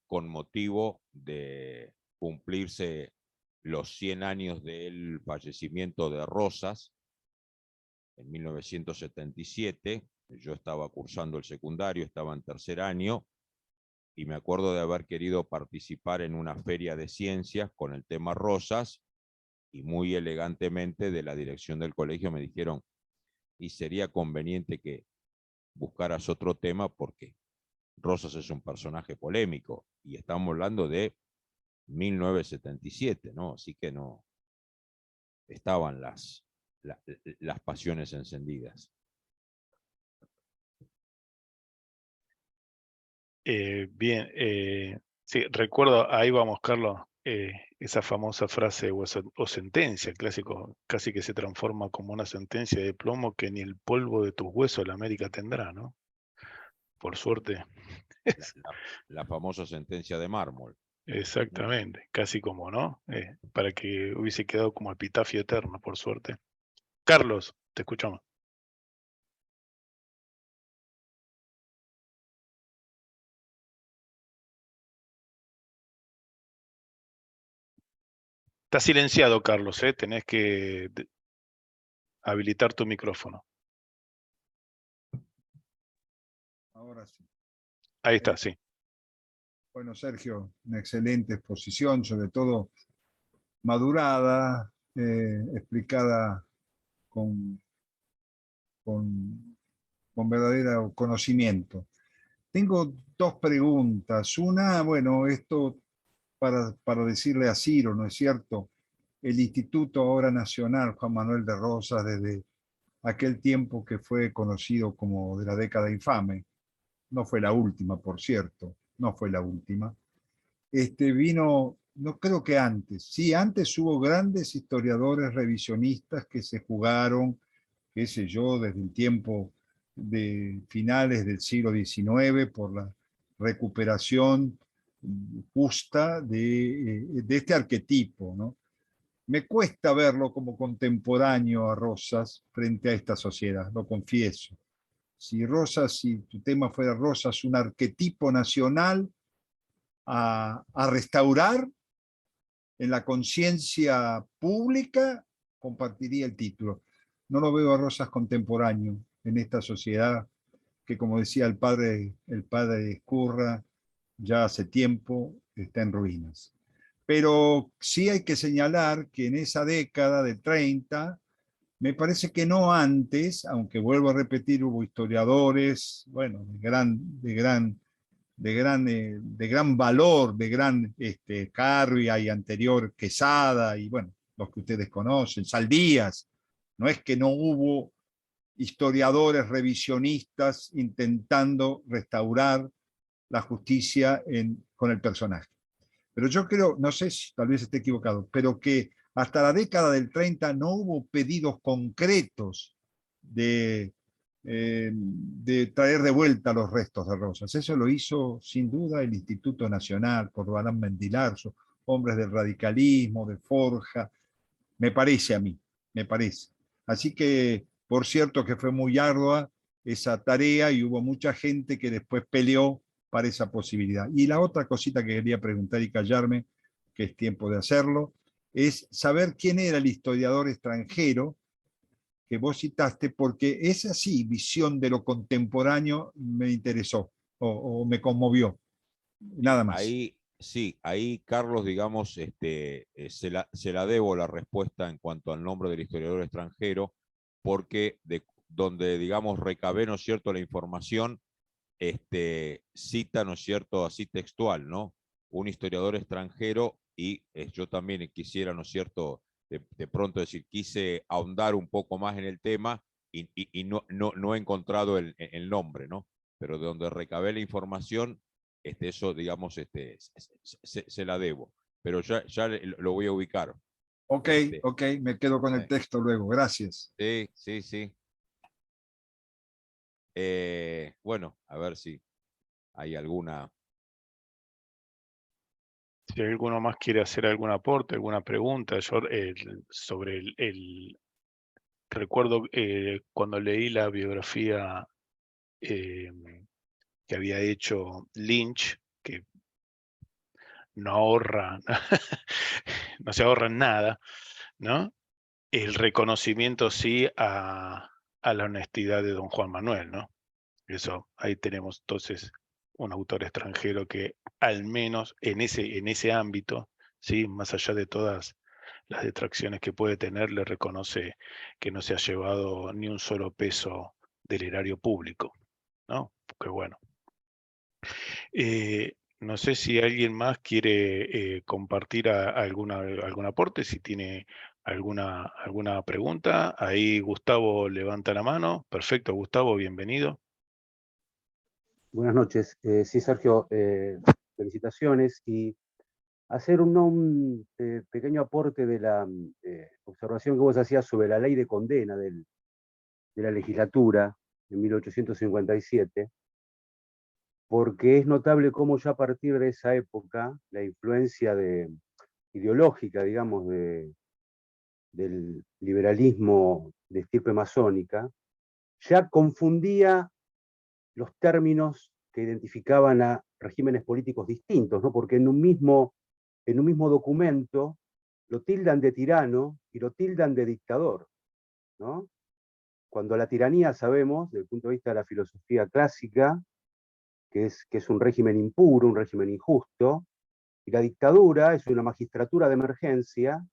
con motivo de cumplirse los 100 años del fallecimiento de Rosas, en 1977, yo estaba cursando el secundario, estaba en tercer año, y me acuerdo de haber querido participar en una feria de ciencias con el tema Rosas, y muy elegantemente de la dirección del colegio me dijeron, y sería conveniente que buscaras otro tema porque Rosas es un personaje polémico, y estamos hablando de 1977, ¿no? Así que no estaban las pasiones encendidas. Bien, sí, recuerdo, ahí vamos, Carlos, esa famosa frase o sentencia, clásico, casi que se transforma como una sentencia de plomo que ni el polvo de tus huesos la América tendrá, ¿no? Por suerte. La famosa sentencia de mármol. Exactamente, casi como, ¿no? Para que hubiese quedado como epitafio eterno, por suerte. Carlos, te escuchamos. Está silenciado, Carlos, ¿eh? Tenés que habilitar tu micrófono. Ahora sí. Ahí está, sí. Bueno, Sergio, una excelente exposición, sobre todo madurada, explicada con, con, con verdadero conocimiento. Tengo dos preguntas. Una, bueno, esto para decirle a Ciro, ¿no es cierto? el Instituto ahora Nacional Juan Manuel de Rosas desde aquel tiempo que fue conocido como de la década infame. No fue la última, por cierto, no fue la última. Vino, no creo que antes, sí, antes hubo grandes historiadores revisionistas que se jugaron, qué sé yo, desde el tiempo de finales del siglo XIX por la recuperación justa de este arquetipo, ¿no? Me cuesta verlo como contemporáneo a Rosas frente a esta sociedad, lo confieso. Si Rosas, si tu tema fuera Rosas, un arquetipo nacional a restaurar en la conciencia pública, compartiría el título. No lo veo a Rosas contemporáneo en esta sociedad que, como decía el padre Ezcurra, ya hace tiempo está en ruinas. Pero sí hay que señalar que en esa década de 30, me parece que no antes, aunque vuelvo a repetir, hubo historiadores, bueno, de gran valor, de gran Carvia y anterior Quesada, y bueno, los que ustedes conocen, Saldías. No es que no hubo historiadores revisionistas intentando restaurar la justicia con el personaje. Pero yo creo, no sé si tal vez esté equivocado, pero que hasta la década del 30 no hubo pedidos concretos de traer de vuelta los restos de Rosas. Eso lo hizo sin duda el Instituto Nacional, Corbalán Mendilarzo, hombres del radicalismo, de Forja, me parece a mí, me parece. Así que, por cierto, que fue muy ardua esa tarea y hubo mucha gente que después peleó para esa posibilidad. Y la otra cosita que quería preguntar y callarme, que es tiempo de hacerlo, es saber quién era el historiador extranjero que vos citaste, porque esa sí, visión de lo contemporáneo me interesó o me conmovió, nada más. Ahí, sí, ahí Carlos, digamos, se la debo la respuesta en cuanto al nombre del historiador extranjero, porque donde, digamos, recabé, ¿no es cierto?, la información, cita, ¿no es cierto?, así textual, ¿no? Un historiador extranjero y yo también quisiera, ¿no es cierto?, de pronto decir, quise ahondar un poco más en el tema y no he encontrado el nombre, ¿no? Pero de donde recabé la información, eso, digamos, se la debo. Pero ya lo voy a ubicar. Ok, ok, me quedo con el texto luego, gracias. Sí, sí, sí. Bueno, a ver si hay alguna. Si alguno más quiere hacer algún aporte, alguna pregunta, yo sobre recuerdo cuando leí la biografía que había hecho Lynch, que no ahorra, no se ahorra en nada, ¿no? El reconocimiento sí a la honestidad de don Juan Manuel, ¿no? Eso, ahí tenemos entonces un autor extranjero que al menos en ese ámbito, ¿sí? Más allá de todas las detracciones que puede tener, le reconoce que no se ha llevado ni un solo peso del erario público, ¿no? Porque bueno. No sé si alguien más quiere compartir algún aporte, si tiene alguna pregunta. Ahí Gustavo levanta la mano. Perfecto, Gustavo, bienvenido. Buenas noches. Sí, Sergio, felicitaciones y hacer un pequeño aporte de la observación que vos hacías sobre la ley de condena de la legislatura en 1857, porque es notable cómo ya a partir de esa época la influencia ideológica, digamos, del liberalismo de estirpe masónica, ya confundía los términos que identificaban a regímenes políticos distintos, ¿no? Porque en un mismo documento lo tildan de tirano y lo tildan de dictador, ¿no? Cuando la tiranía sabemos, desde el punto de vista de la filosofía clásica, que es un régimen impuro, un régimen injusto, y la dictadura es una magistratura de emergencia,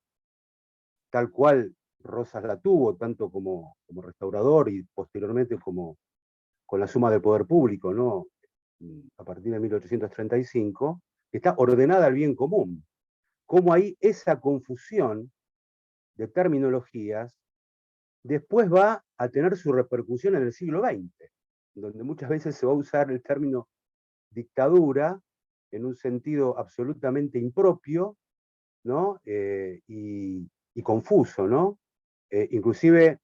tal cual Rosas la tuvo, tanto como restaurador y posteriormente como con la suma del poder público, ¿no? A partir de 1835, que está ordenada al bien común. Cómo ahí esa confusión de terminologías, después va a tener su repercusión en el siglo XX, donde muchas veces se va a usar el término dictadura en un sentido absolutamente impropio, ¿no? Y confuso, ¿no? Inclusive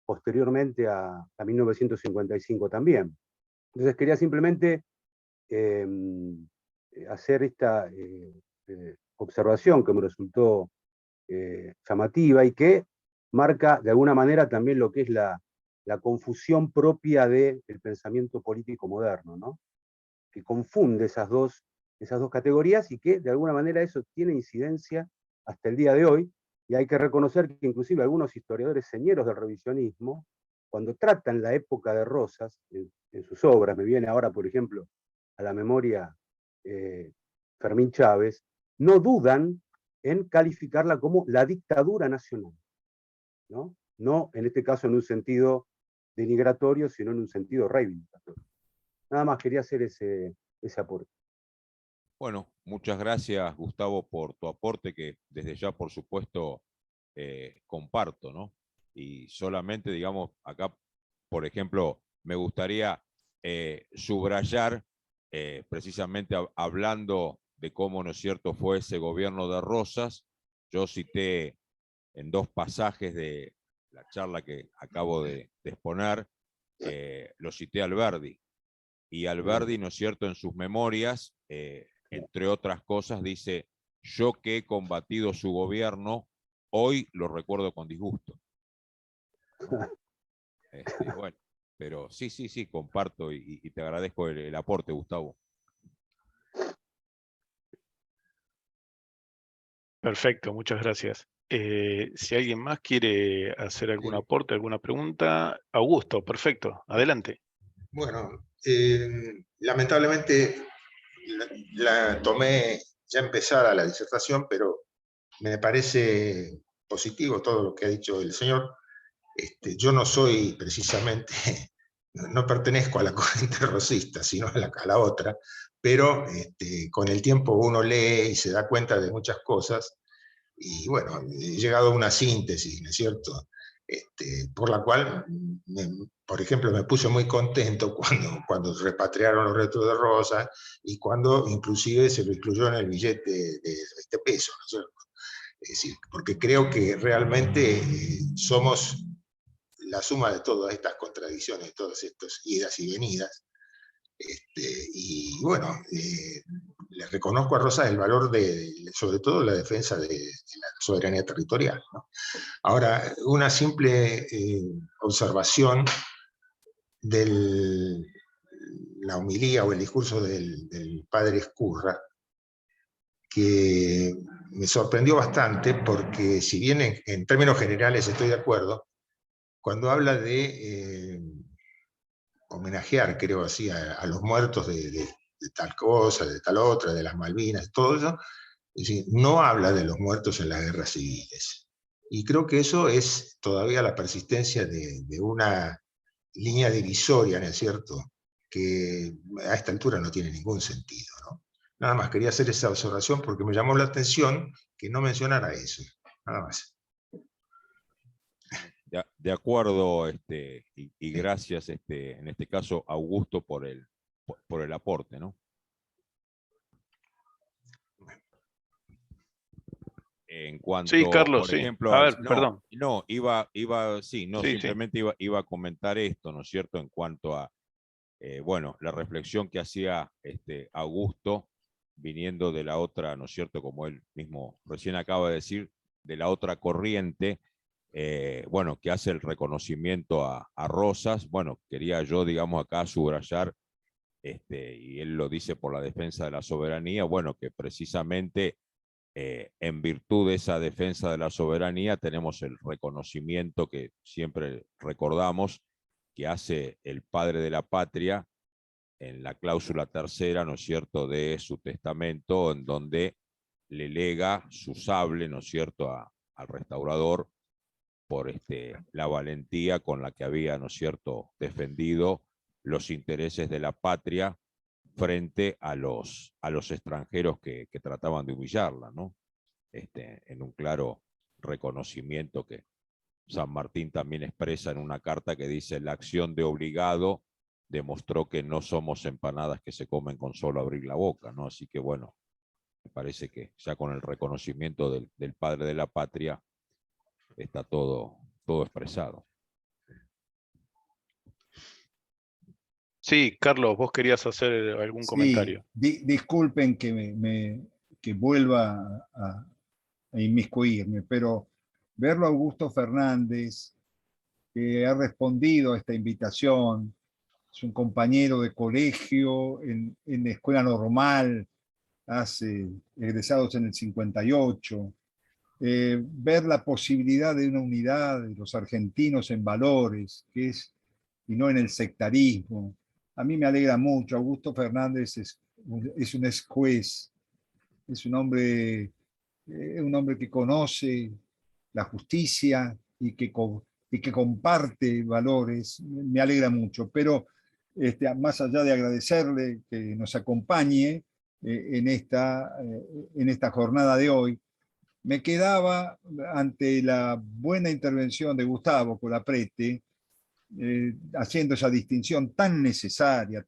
posteriormente a 1955 también. Entonces quería simplemente hacer esta observación que me resultó llamativa y que marca de alguna manera también lo que es la confusión propia del pensamiento político moderno, ¿no? Que confunde esas dos categorías y que de alguna manera eso tiene incidencia hasta el día de hoy, y hay que reconocer que inclusive algunos historiadores señeros del revisionismo, cuando tratan la época de Rosas en sus obras, me viene ahora, por ejemplo, a la memoria Fermín Chávez, no dudan en calificarla como la dictadura nacional, ¿no? No en este caso en un sentido denigratorio, sino en un sentido reivindicatorio. Nada más quería hacer ese aporte. Bueno, muchas gracias, Gustavo, por tu aporte, que desde ya, por supuesto, comparto, ¿no? Y solamente, digamos, acá, por ejemplo, me gustaría subrayar, precisamente hablando de cómo, ¿no es cierto?, fue ese gobierno de Rosas. Yo cité en dos pasajes de la charla que acabo de exponer, lo cité a Alberdi. Y Alberdi, ¿no es cierto?, en sus memorias, entre otras cosas, dice: yo que he combatido su gobierno, hoy lo recuerdo con disgusto. Bueno, pero sí, comparto y te agradezco el aporte, Gustavo. Perfecto, muchas gracias. Si alguien más quiere hacer algún aporte, alguna pregunta, Augusto, perfecto, adelante. Bueno, lamentablemente la tomé ya empezada la disertación, pero me parece positivo todo lo que ha dicho el señor. Yo no soy precisamente, no pertenezco a la corriente rosista, sino a la otra, pero con el tiempo uno lee y se da cuenta de muchas cosas, y bueno, he llegado a una síntesis, ¿no es cierto? Por la cual, por ejemplo, me puse muy contento cuando repatriaron los restos de Rosas y cuando inclusive se lo incluyó en el billete de 20 pesos, ¿no es cierto? Es decir, porque creo que realmente somos la suma de todas estas contradicciones, todas estas idas y venidas. Y bueno, le reconozco a Rosas el valor sobre todo, la defensa de la soberanía territorial, ¿no? Ahora, una simple observación de la homilía o el discurso del padre Ezcurra, que me sorprendió bastante, porque si bien en términos generales estoy de acuerdo, cuando habla de homenajear, creo así, a los muertos de tal cosa, de tal otra, de las Malvinas, todo eso, es decir, no habla de los muertos en las guerras civiles. Y creo que eso es todavía la persistencia de una línea divisoria, ¿no es cierto?, que a esta altura no tiene ningún sentido, ¿no? Nada más quería hacer esa observación porque me llamó la atención que no mencionara eso. Nada más. De acuerdo, y gracias, en este caso, Augusto, por el aporte, ¿no? En cuanto, Sí, Carlos, por sí. ejemplo, A ver, perdón. No, simplemente iba a comentar esto, ¿no es cierto?, en cuanto a, bueno, la reflexión que hacía Augusto, viniendo de la otra, ¿no es cierto?, como él mismo recién acaba de decir, de la otra corriente, bueno, que hace el reconocimiento a Rosas. Bueno, quería yo, digamos, acá subrayar, y él lo dice por la defensa de la soberanía, bueno, que precisamente en virtud de esa defensa de la soberanía tenemos el reconocimiento que siempre recordamos que hace el padre de la patria en la cláusula tercera, ¿no es cierto?, de su testamento, en donde le lega su sable, ¿no es cierto?, al restaurador por la valentía con la que había, ¿no es cierto?, defendido los intereses de la patria frente a los extranjeros que trataban de humillarla, ¿no? En un claro reconocimiento que San Martín también expresa en una carta que dice: la acción de obligado demostró que no somos empanadas que se comen con solo abrir la boca, ¿no? Así que bueno, me parece que ya con el reconocimiento del padre de la patria está todo expresado. Sí, Carlos, vos querías hacer algún comentario. Disculpen que vuelva a inmiscuirme, pero verlo a Augusto Fernández, que ha respondido a esta invitación, es un compañero de colegio en escuela normal, egresados en el 58, ver la posibilidad de una unidad de los argentinos en valores, y no en el sectarismo. A mí me alegra mucho. Augusto Fernández es un ex juez, es un hombre que conoce la justicia y que comparte valores. Me alegra mucho, pero más allá de agradecerle que nos acompañe en esta jornada de hoy, me quedaba ante la buena intervención de Gustavo Colaprete, haciendo esa distinción tan necesaria,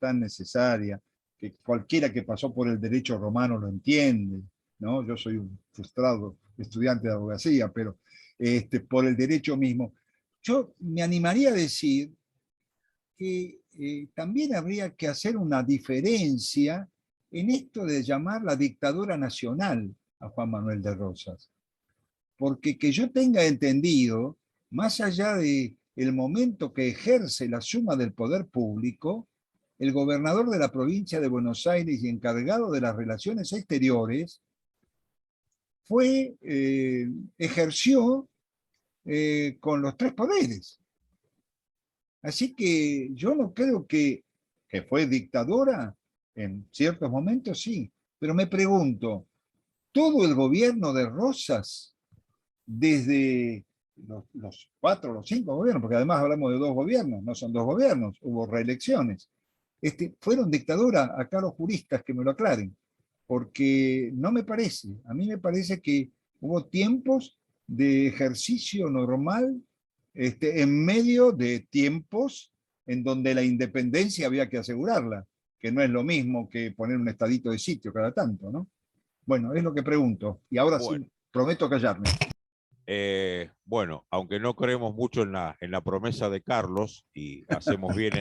que cualquiera que pasó por el derecho romano lo entiende, ¿no? Yo soy un frustrado estudiante de abogacía, pero por el derecho mismo. Yo me animaría a decir que también habría que hacer una diferencia en esto de llamar la dictadura nacional a Juan Manuel de Rosas. Porque que yo tenga entendido, más allá de el momento que ejerce la suma del poder público, el gobernador de la provincia de Buenos Aires y encargado de las relaciones exteriores ejerció con los tres poderes. Así que yo no creo que fue dictadora, en ciertos momentos sí, pero me pregunto, ¿todo el gobierno de Rosas, desde los 4 o los 5 gobiernos, porque además hablamos de 2 gobiernos, no son 2 gobiernos, hubo reelecciones, fueron dictadura? Acá los juristas que me lo aclaren, porque no me parece, a mí me parece que hubo tiempos de ejercicio normal, en medio de tiempos en donde la independencia había que asegurarla, que no es lo mismo que poner un estadito de sitio cada tanto, ¿no? Bueno, es lo que pregunto, y ahora Bueno. sí, prometo callarme. Bueno, aunque no creemos mucho en la promesa de Carlos, y hacemos bien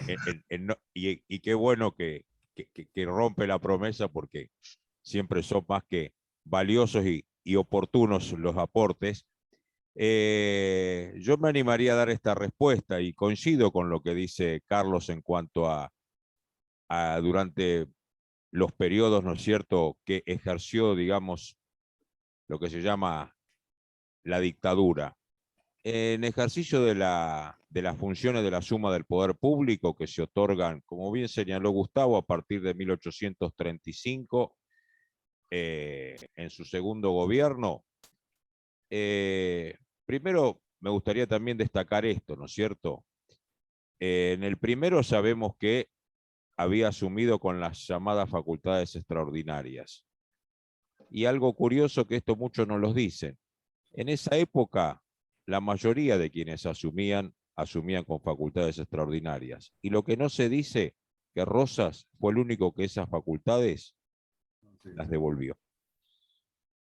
y qué bueno que rompe la promesa, porque siempre son más que valiosos y oportunos los aportes. Yo me animaría a dar esta respuesta y coincido con lo que dice Carlos en cuanto a durante los periodos, ¿no es cierto?, que ejerció, digamos, lo que se llama la dictadura. En ejercicio de las funciones de la suma del poder público que se otorgan, como bien señaló Gustavo, a partir de 1835, en su segundo gobierno. Primero, me gustaría también destacar esto, ¿no es cierto? En el primero sabemos que había asumido con las llamadas facultades extraordinarias. Y algo curioso, que esto muchos nos lo dicen. En esa época, la mayoría de quienes asumían con facultades extraordinarias. Y lo que no se dice, que Rosas fue el único que esas facultades las devolvió.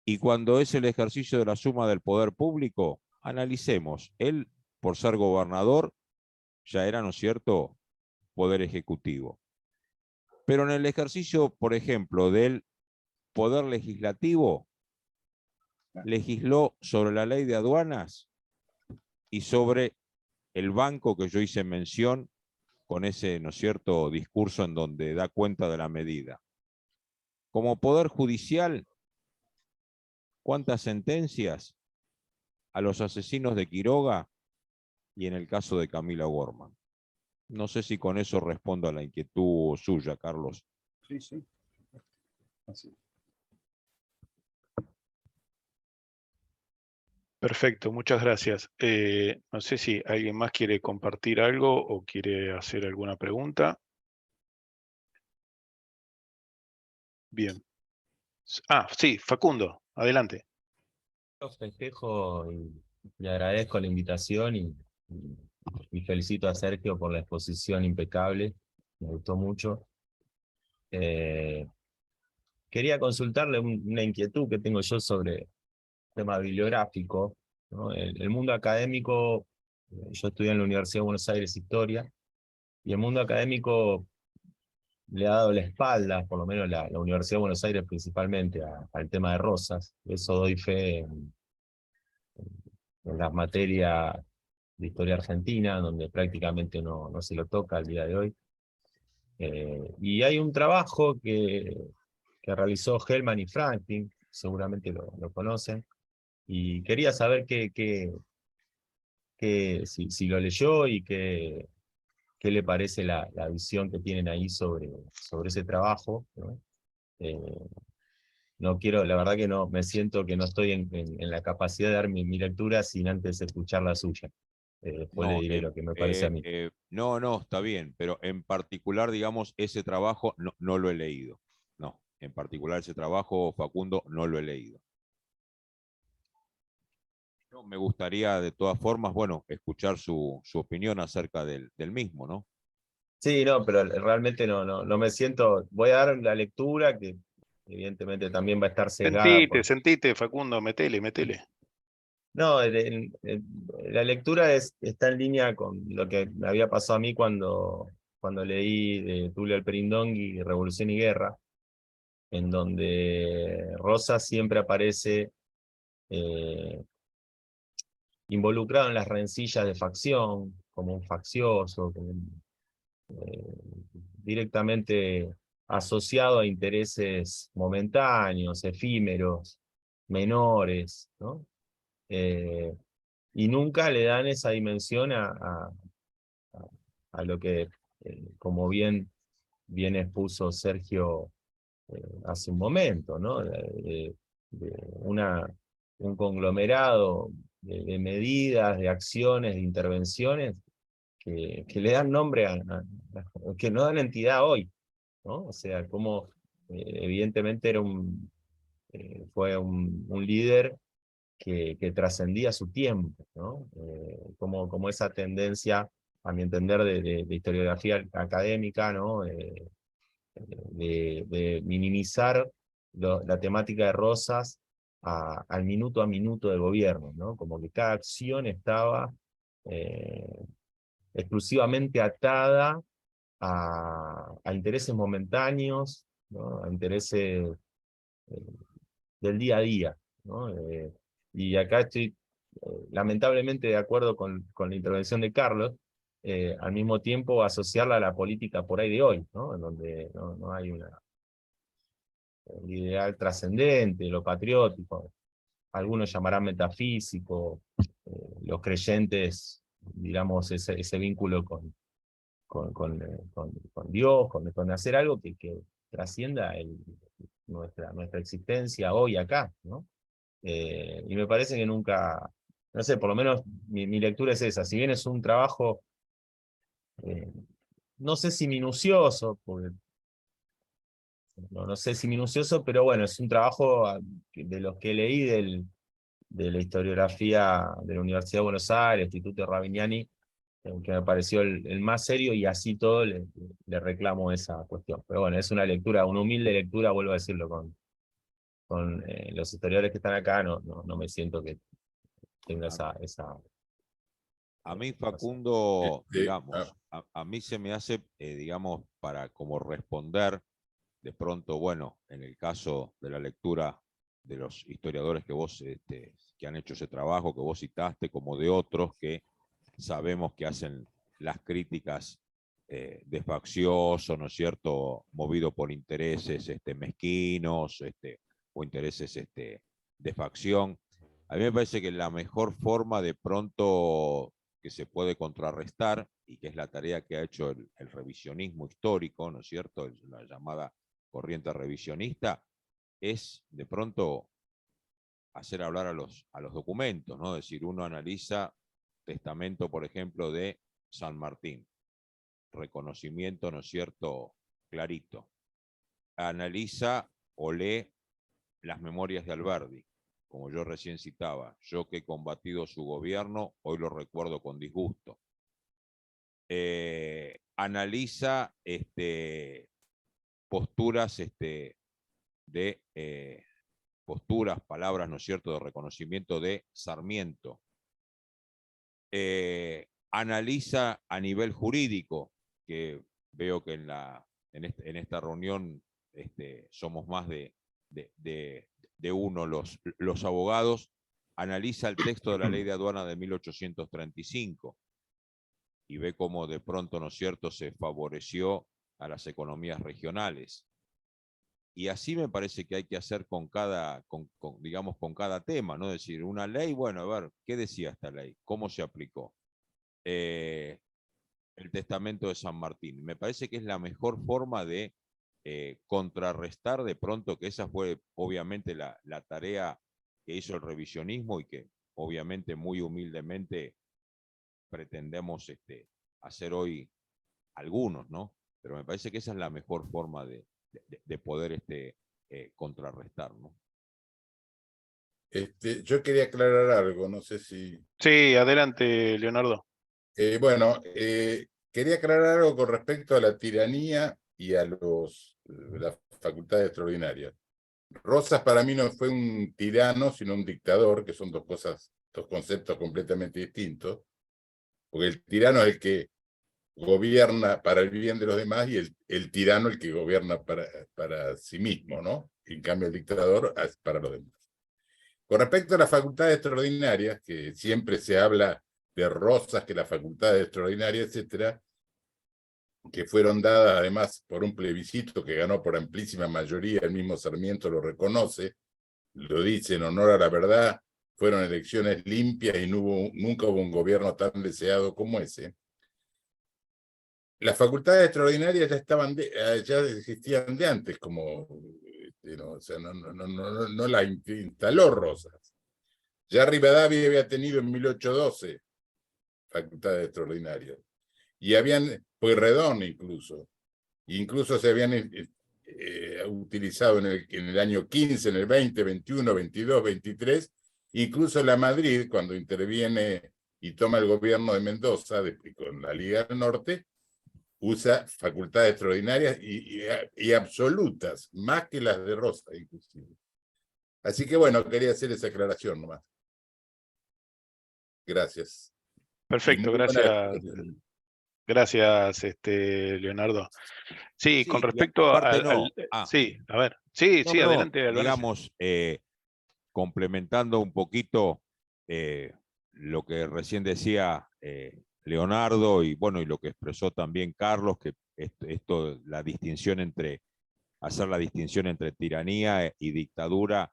Y cuando es el ejercicio de la suma del poder público, analicemos, él, por ser gobernador, ya era, ¿no es cierto?, poder ejecutivo. Pero en el ejercicio, por ejemplo, del poder legislativo, legisló sobre la ley de aduanas y sobre el banco que yo hice mención con ese, ¿no es cierto?, discurso en donde da cuenta de la medida. Como poder judicial, ¿cuántas sentencias a los asesinos de Quiroga y en el caso de Camila Gorman? No sé si con eso respondo a la inquietud suya, Carlos. Sí, sí. Así. Perfecto, muchas gracias. No sé si alguien más quiere compartir algo o quiere hacer alguna pregunta. Bien. Sí, Facundo, adelante. Yo festejo y agradezco la invitación y felicito a Sergio por la exposición impecable, me gustó mucho. Quería consultarle una inquietud que tengo yo sobre tema bibliográfico, ¿no? El mundo académico, yo estudié en la Universidad de Buenos Aires Historia, y el mundo académico le ha dado la espalda, por lo menos la Universidad de Buenos Aires principalmente, al tema de Rosas. Eso doy fe en las materias de historia argentina, donde prácticamente no se lo toca al día de hoy. Y hay un trabajo que realizó Hellman y Franklin, seguramente lo conocen, y quería saber si lo leyó y qué le parece la visión que tienen ahí sobre ese trabajo, ¿no? No quiero, la verdad que no, me siento que no estoy en la capacidad de dar mi lectura sin antes escuchar la suya. Después le No, diré lo que me parece a mí. no, está bien, pero en particular, digamos, ese trabajo no lo he leído. No, en particular ese trabajo, Facundo, no lo he leído. No, me gustaría, de todas formas, bueno, escuchar su opinión acerca del mismo, ¿no? Sí, no, pero realmente no me siento. Voy a dar la lectura que evidentemente también va a estar sesgada Sentite, Facundo, metele. No, la lectura está en línea con lo que me había pasado a mí cuando leí de Tulio Alperindongui Revolución y Guerra, en donde Rosa siempre aparece involucrado en las rencillas de facción, como un faccioso, directamente asociado a intereses momentáneos, efímeros, menores, ¿no? Y nunca le dan esa dimensión a lo que, como bien expuso Sergio hace un momento, ¿no? Un conglomerado de medidas, de acciones, de intervenciones que le dan nombre que no dan entidad hoy, ¿no? O sea, como evidentemente fue un líder que trascendía su tiempo, ¿no? Como esa tendencia, a mi entender, de historiografía académica, ¿no? De minimizar la temática de Rosas al minuto a minuto del gobierno, ¿no? Como que cada acción estaba exclusivamente atada a intereses momentáneos, ¿no? A intereses del día a día, ¿no? Y acá estoy lamentablemente de acuerdo con la intervención de Carlos, al mismo tiempo asociarla a la política por ahí de hoy, ¿no? En donde no hay un ideal trascendente, lo patriótico, algunos llamarán metafísico, los creyentes, digamos, ese vínculo con Dios, con hacer algo que trascienda nuestra existencia hoy acá, ¿no? Y me parece que nunca, no sé, por lo menos mi lectura es esa. Si bien es un trabajo, no sé si minucioso, porque no sé si minucioso, pero bueno, es un trabajo de los que leí de la historiografía de la Universidad de Buenos Aires, Instituto Ravignani, que me pareció el más serio, y así todo le reclamo esa cuestión. Pero bueno, es una lectura, una humilde lectura, vuelvo a decirlo, con los historiadores que están acá, no me siento que tenga esa. A mí, Facundo, digamos, a mí se me hace, digamos, para como responder, de pronto, bueno, en el caso de la lectura de los historiadores que vos, que han hecho ese trabajo, que vos citaste, como de otros que sabemos que hacen las críticas de faccioso, ¿no es cierto?, movido por intereses mezquinos, o intereses de facción. A mí me parece que la mejor forma de pronto que se puede contrarrestar, y que es la tarea que ha hecho el revisionismo histórico, ¿no es cierto?, la llamada corriente revisionista, es de pronto hacer hablar a los documentos, ¿no? Es decir, uno analiza testamento, por ejemplo, de San Martín, reconocimiento, ¿no es cierto?, clarito. Analiza o lee las memorias de Alberdi, como yo recién citaba, yo que he combatido su gobierno, hoy lo recuerdo con disgusto. Analiza posturas posturas, palabras, ¿no es cierto?, de reconocimiento de Sarmiento. Analiza a nivel jurídico, que veo que en esta reunión somos más de uno los abogados. Analiza el texto de la ley de aduana de 1835 y ve cómo de pronto, ¿no es cierto?, se favoreció a las economías regionales. Y así me parece que hay que hacer con cada tema, ¿no? Es decir, una ley, bueno, a ver, ¿qué decía esta ley? ¿Cómo se aplicó? El testamento de San Martín. Me parece que es la mejor forma de contrarrestar de pronto, que esa fue obviamente la tarea que hizo el revisionismo y que obviamente muy humildemente pretendemos hacer hoy algunos, ¿no? Pero me parece que esa es la mejor forma de poder contrarrestar, ¿no? Yo quería aclarar algo, no sé si... Sí, adelante, Leonardo. Quería aclarar algo con respecto a la tiranía y a las facultades extraordinarias. Rosas para mí no fue un tirano, sino un dictador, que son dos conceptos completamente distintos, porque el tirano es el que gobierna para el bien de los demás y el tirano el que gobierna para sí mismo, ¿no? En cambio el dictador es para los demás. Con respecto a las facultades extraordinarias, que siempre se habla de Rosas, que las facultades extraordinarias, etcétera, que fueron dadas además por un plebiscito que ganó por amplísima mayoría, el mismo Sarmiento lo reconoce, lo dice en honor a la verdad, fueron elecciones limpias y nunca hubo un gobierno tan deseado como ese. Las facultades extraordinarias ya existían de antes, como ¿no? O sea, no la instaló Rosas. Ya Rivadavia había tenido en 1812 facultades extraordinarias. Y Pueyrredón incluso se habían utilizado en el año 15, en el 20, 21, 22, 23, incluso la Madrid, cuando interviene y toma el gobierno de Mendoza con la Liga del Norte, usa facultades extraordinarias y absolutas, más que las de Rosa, inclusive. Así que bueno, quería hacer esa aclaración nomás. Gracias. Perfecto, gracias. Gracias, Leonardo. Sí, con respecto sí, a ver. Sí, adelante, Alvarez. Digamos, complementando un poquito lo que recién decía Leonardo y bueno, y lo que expresó también Carlos, que hacer la distinción entre tiranía y dictadura,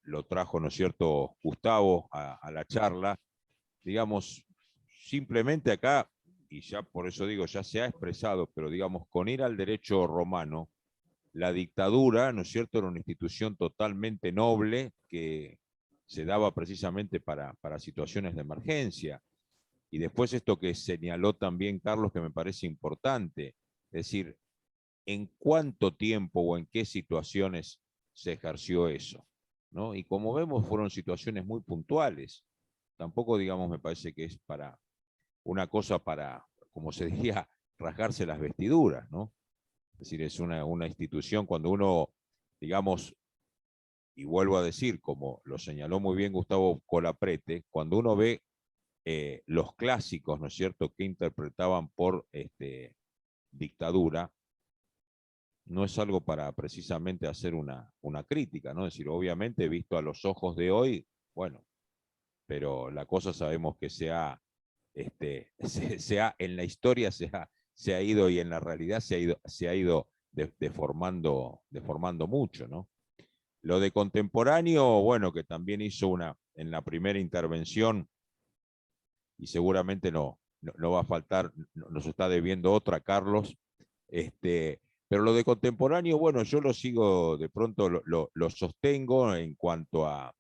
lo trajo, ¿no es cierto?, Gustavo a la charla. Digamos, simplemente acá, y ya por eso digo, ya se ha expresado, pero digamos, con ir al derecho romano, la dictadura, ¿no es cierto?, era una institución totalmente noble que se daba precisamente para situaciones de emergencia. Y después esto que señaló también Carlos, que me parece importante, es decir, ¿en cuánto tiempo o en qué situaciones se ejerció eso? ¿No? Y como vemos, fueron situaciones muy puntuales. Tampoco, digamos, me parece que es para una cosa para, como se diría, rasgarse las vestiduras, ¿no? Es decir, es una institución cuando uno, digamos, y vuelvo a decir, como lo señaló muy bien Gustavo Colaprete, cuando uno ve los clásicos, ¿no es cierto?, que interpretaban por dictadura, no es algo para precisamente hacer una crítica, ¿no? Es decir, obviamente, visto a los ojos de hoy, bueno, pero la cosa sabemos que en la historia se ha ido y en la realidad se ha ido deformando mucho, ¿no? Lo de contemporáneo, bueno, que también hizo en la primera intervención, y seguramente no va a faltar, nos está debiendo otra, Carlos, pero lo de contemporáneo, bueno, yo lo sigo, de pronto lo sostengo en cuanto a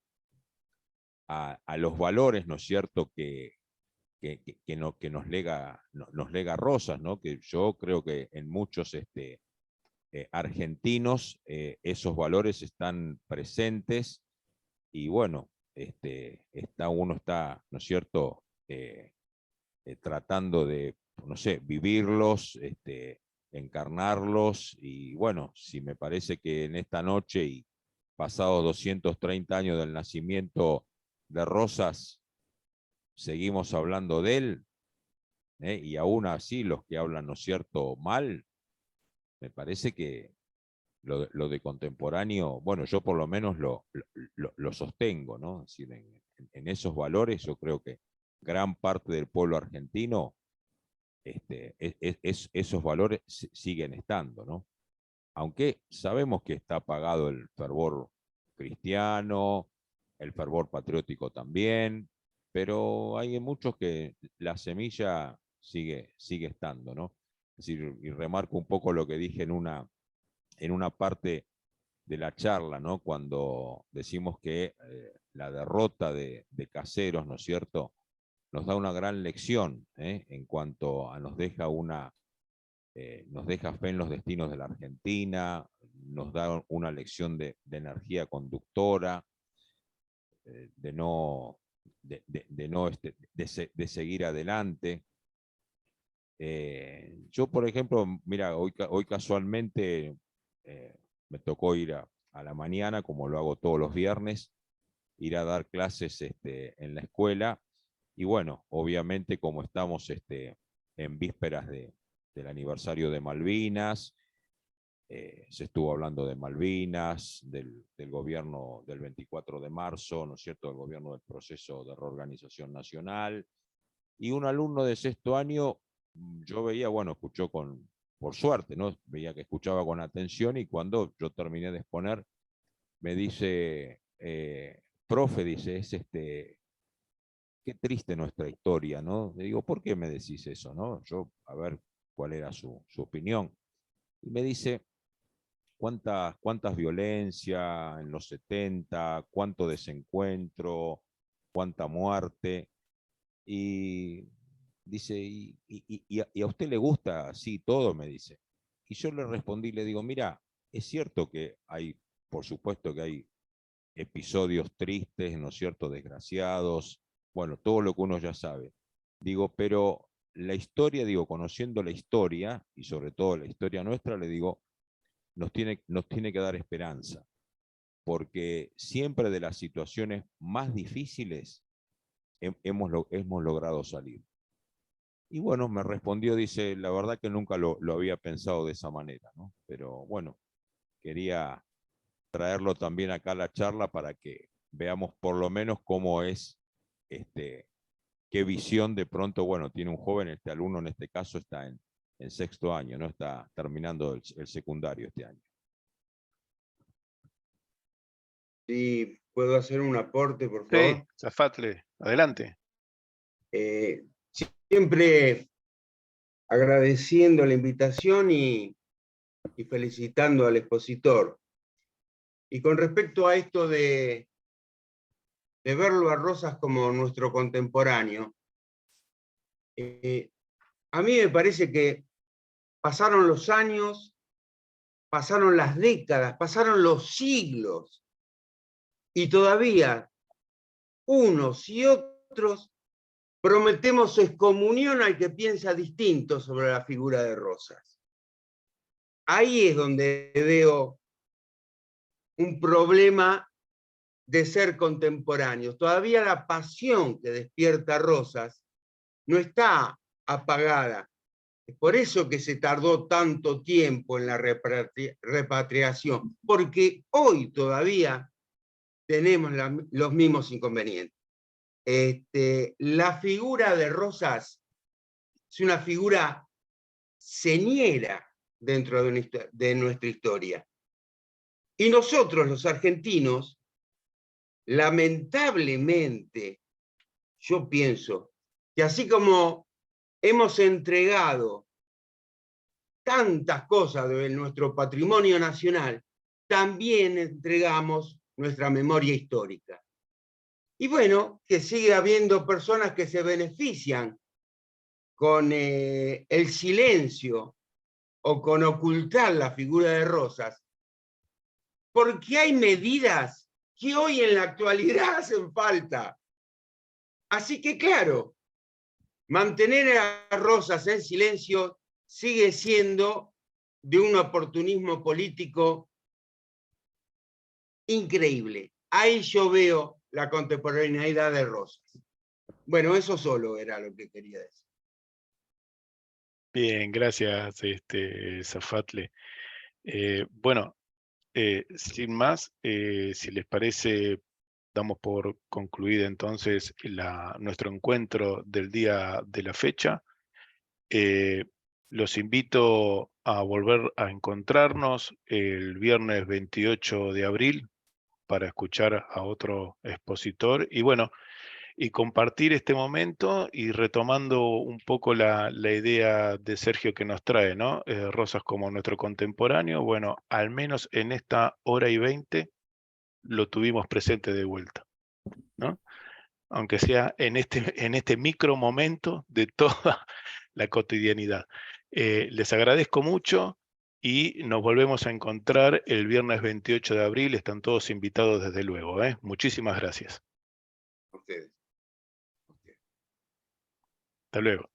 los valores, ¿no es cierto?, que nos lega Rosas, ¿no? Que yo creo que en muchos argentinos esos valores están presentes y bueno, uno está, ¿no es cierto?, tratando de, no sé, vivirlos, encarnarlos, y bueno, si me parece que en esta noche y pasados 230 años del nacimiento de Rosas, seguimos hablando de él, y aún así los que hablan, ¿no es cierto?, mal, me parece que lo de contemporáneo, bueno, yo por lo menos lo sostengo, ¿no? Es decir, en esos valores yo creo que gran parte del pueblo argentino, esos valores siguen estando, ¿no? Aunque sabemos que está apagado el fervor cristiano, el fervor patriótico también, pero hay muchos que la semilla sigue estando, ¿no? Es decir, y remarco un poco lo que dije en una parte de la charla, ¿no? Cuando decimos que la derrota de Caseros, ¿no es cierto?, nos da una gran lección, en cuanto a nos deja fe en los destinos de la Argentina, nos da una lección de energía conductora, de seguir adelante. Yo, por ejemplo, mira, hoy casualmente me tocó ir a la mañana, como lo hago todos los viernes, ir a dar clases en la escuela, y bueno, obviamente como estamos en vísperas del aniversario de Malvinas, se estuvo hablando de Malvinas, del gobierno del 24 de marzo, ¿no es cierto?, del gobierno del proceso de reorganización nacional, y un alumno de sexto año, yo veía, bueno, escuchó por suerte, ¿no?, veía que escuchaba con atención, y cuando yo terminé de exponer, me dice, profe, dice, qué triste nuestra historia, ¿no? Le digo, ¿por qué me decís eso, no? Yo, a ver cuál era su opinión. Y me dice, cuántas violencia en los 70, cuánto desencuentro, cuánta muerte. Y dice, ¿y a usted le gusta así todo? Me dice. Y yo le respondí, le digo, mira, es cierto que hay, por supuesto que hay episodios tristes, ¿no es cierto?, desgraciados, bueno, todo lo que uno ya sabe. Digo, pero la historia, digo, conociendo la historia, y sobre todo la historia nuestra, le digo, nos tiene que dar esperanza, porque siempre de las situaciones más difíciles hemos logrado salir. Y bueno, me respondió, dice, la verdad que nunca lo había pensado de esa manera, ¿no? Pero bueno, quería traerlo también acá a la charla para que veamos por lo menos cómo es, qué visión de pronto, bueno, tiene un joven, este alumno en este caso está en sexto año, ¿no? Está terminando el secundario este año. Sí, ¿puedo hacer un aporte, por favor? Sí, Zafatle, adelante. Siempre agradeciendo la invitación y felicitando al expositor. Y con respecto a esto de verlo a Rosas como nuestro contemporáneo, a mí me parece que pasaron los años, pasaron las décadas, pasaron los siglos, y todavía unos y otros prometemos excomunión al que piensa distinto sobre la figura de Rosas. Ahí es donde veo un problema de ser contemporáneos. Todavía la pasión que despierta Rosas no está apagada. Es por eso que se tardó tanto tiempo en la repatriación, porque hoy todavía tenemos los mismos inconvenientes. La figura de Rosas es una figura señera dentro de nuestra historia. Y nosotros, los argentinos, lamentablemente, yo pienso que así como hemos entregado tantas cosas de nuestro patrimonio nacional, también entregamos nuestra memoria histórica. Y bueno, que sigue habiendo personas que se benefician con el silencio o con ocultar la figura de Rosas, porque hay medidas que hoy en la actualidad hacen falta. Así que claro, mantener a Rosas en silencio sigue siendo de un oportunismo político increíble. Ahí yo veo la contemporaneidad de Rosas. Bueno, eso solo era lo que quería decir. Bien, gracias, Zafatle. Bueno, sin más, si les parece, damos por concluida entonces nuestro encuentro del día de la fecha. Los invito a volver a encontrarnos el viernes 28 de abril para escuchar a otro expositor y bueno, y compartir este momento y retomando un poco la idea de Sergio que nos trae, ¿no? Rosas como nuestro contemporáneo, bueno, al menos en esta hora y 20 lo tuvimos presente de vuelta, ¿no? Aunque sea en este micro momento de toda la cotidianidad. Les agradezco mucho y nos volvemos a encontrar el viernes 28 de abril. Están todos invitados desde luego. Muchísimas gracias. Ustedes. Hasta luego.